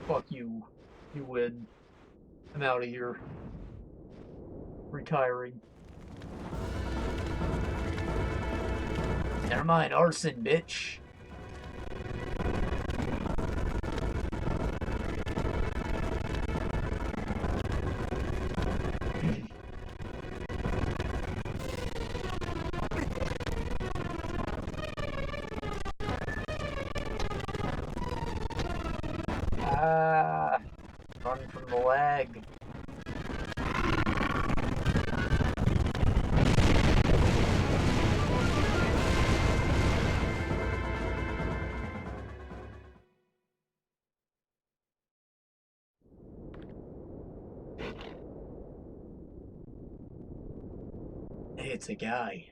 Fuck you. You win. I'm out of here. Retiring. Never mind, arson, bitch. Run from the lag. Hey, it's a guy.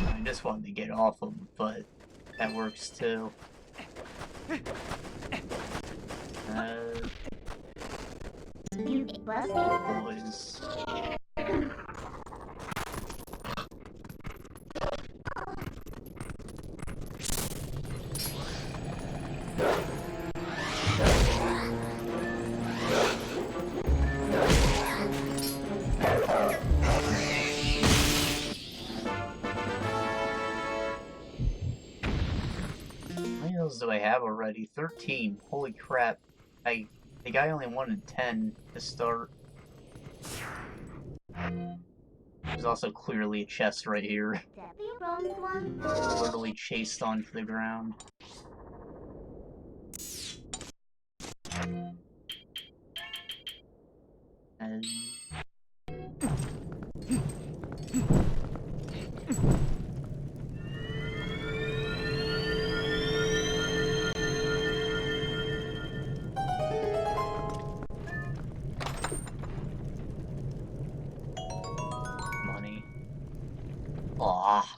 I just wanted to get off him, but that works too. Boys. How many of those do I have already? 13. Holy crap. I think I only wanted 10 to start. There's also clearly a chest right here. Literally chased onto the ground. And... money. Aw.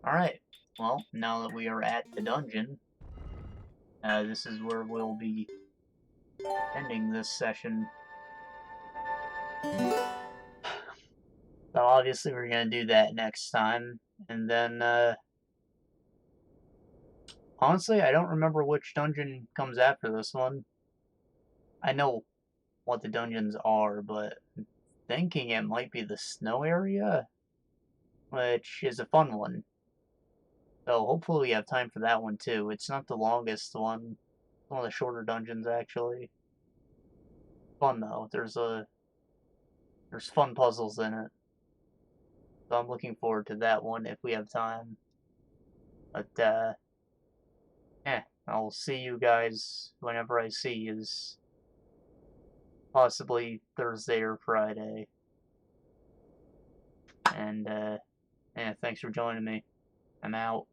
Alright. Well, now that we are at the dungeon, this is where we'll be ending this session. So obviously we're gonna do that next time, and then, Honestly, I don't remember which dungeon comes after this one. I know what the dungeons are, but I'm thinking it might be the snow area, which is a fun one. So hopefully we have time for that one too. It's not the longest one. It's one of the shorter dungeons actually. Fun though. There's fun puzzles in it. So I'm looking forward to that one if we have time. But I'll see you guys whenever I see yous. Possibly Thursday or Friday. And yeah, thanks for joining me. I'm out.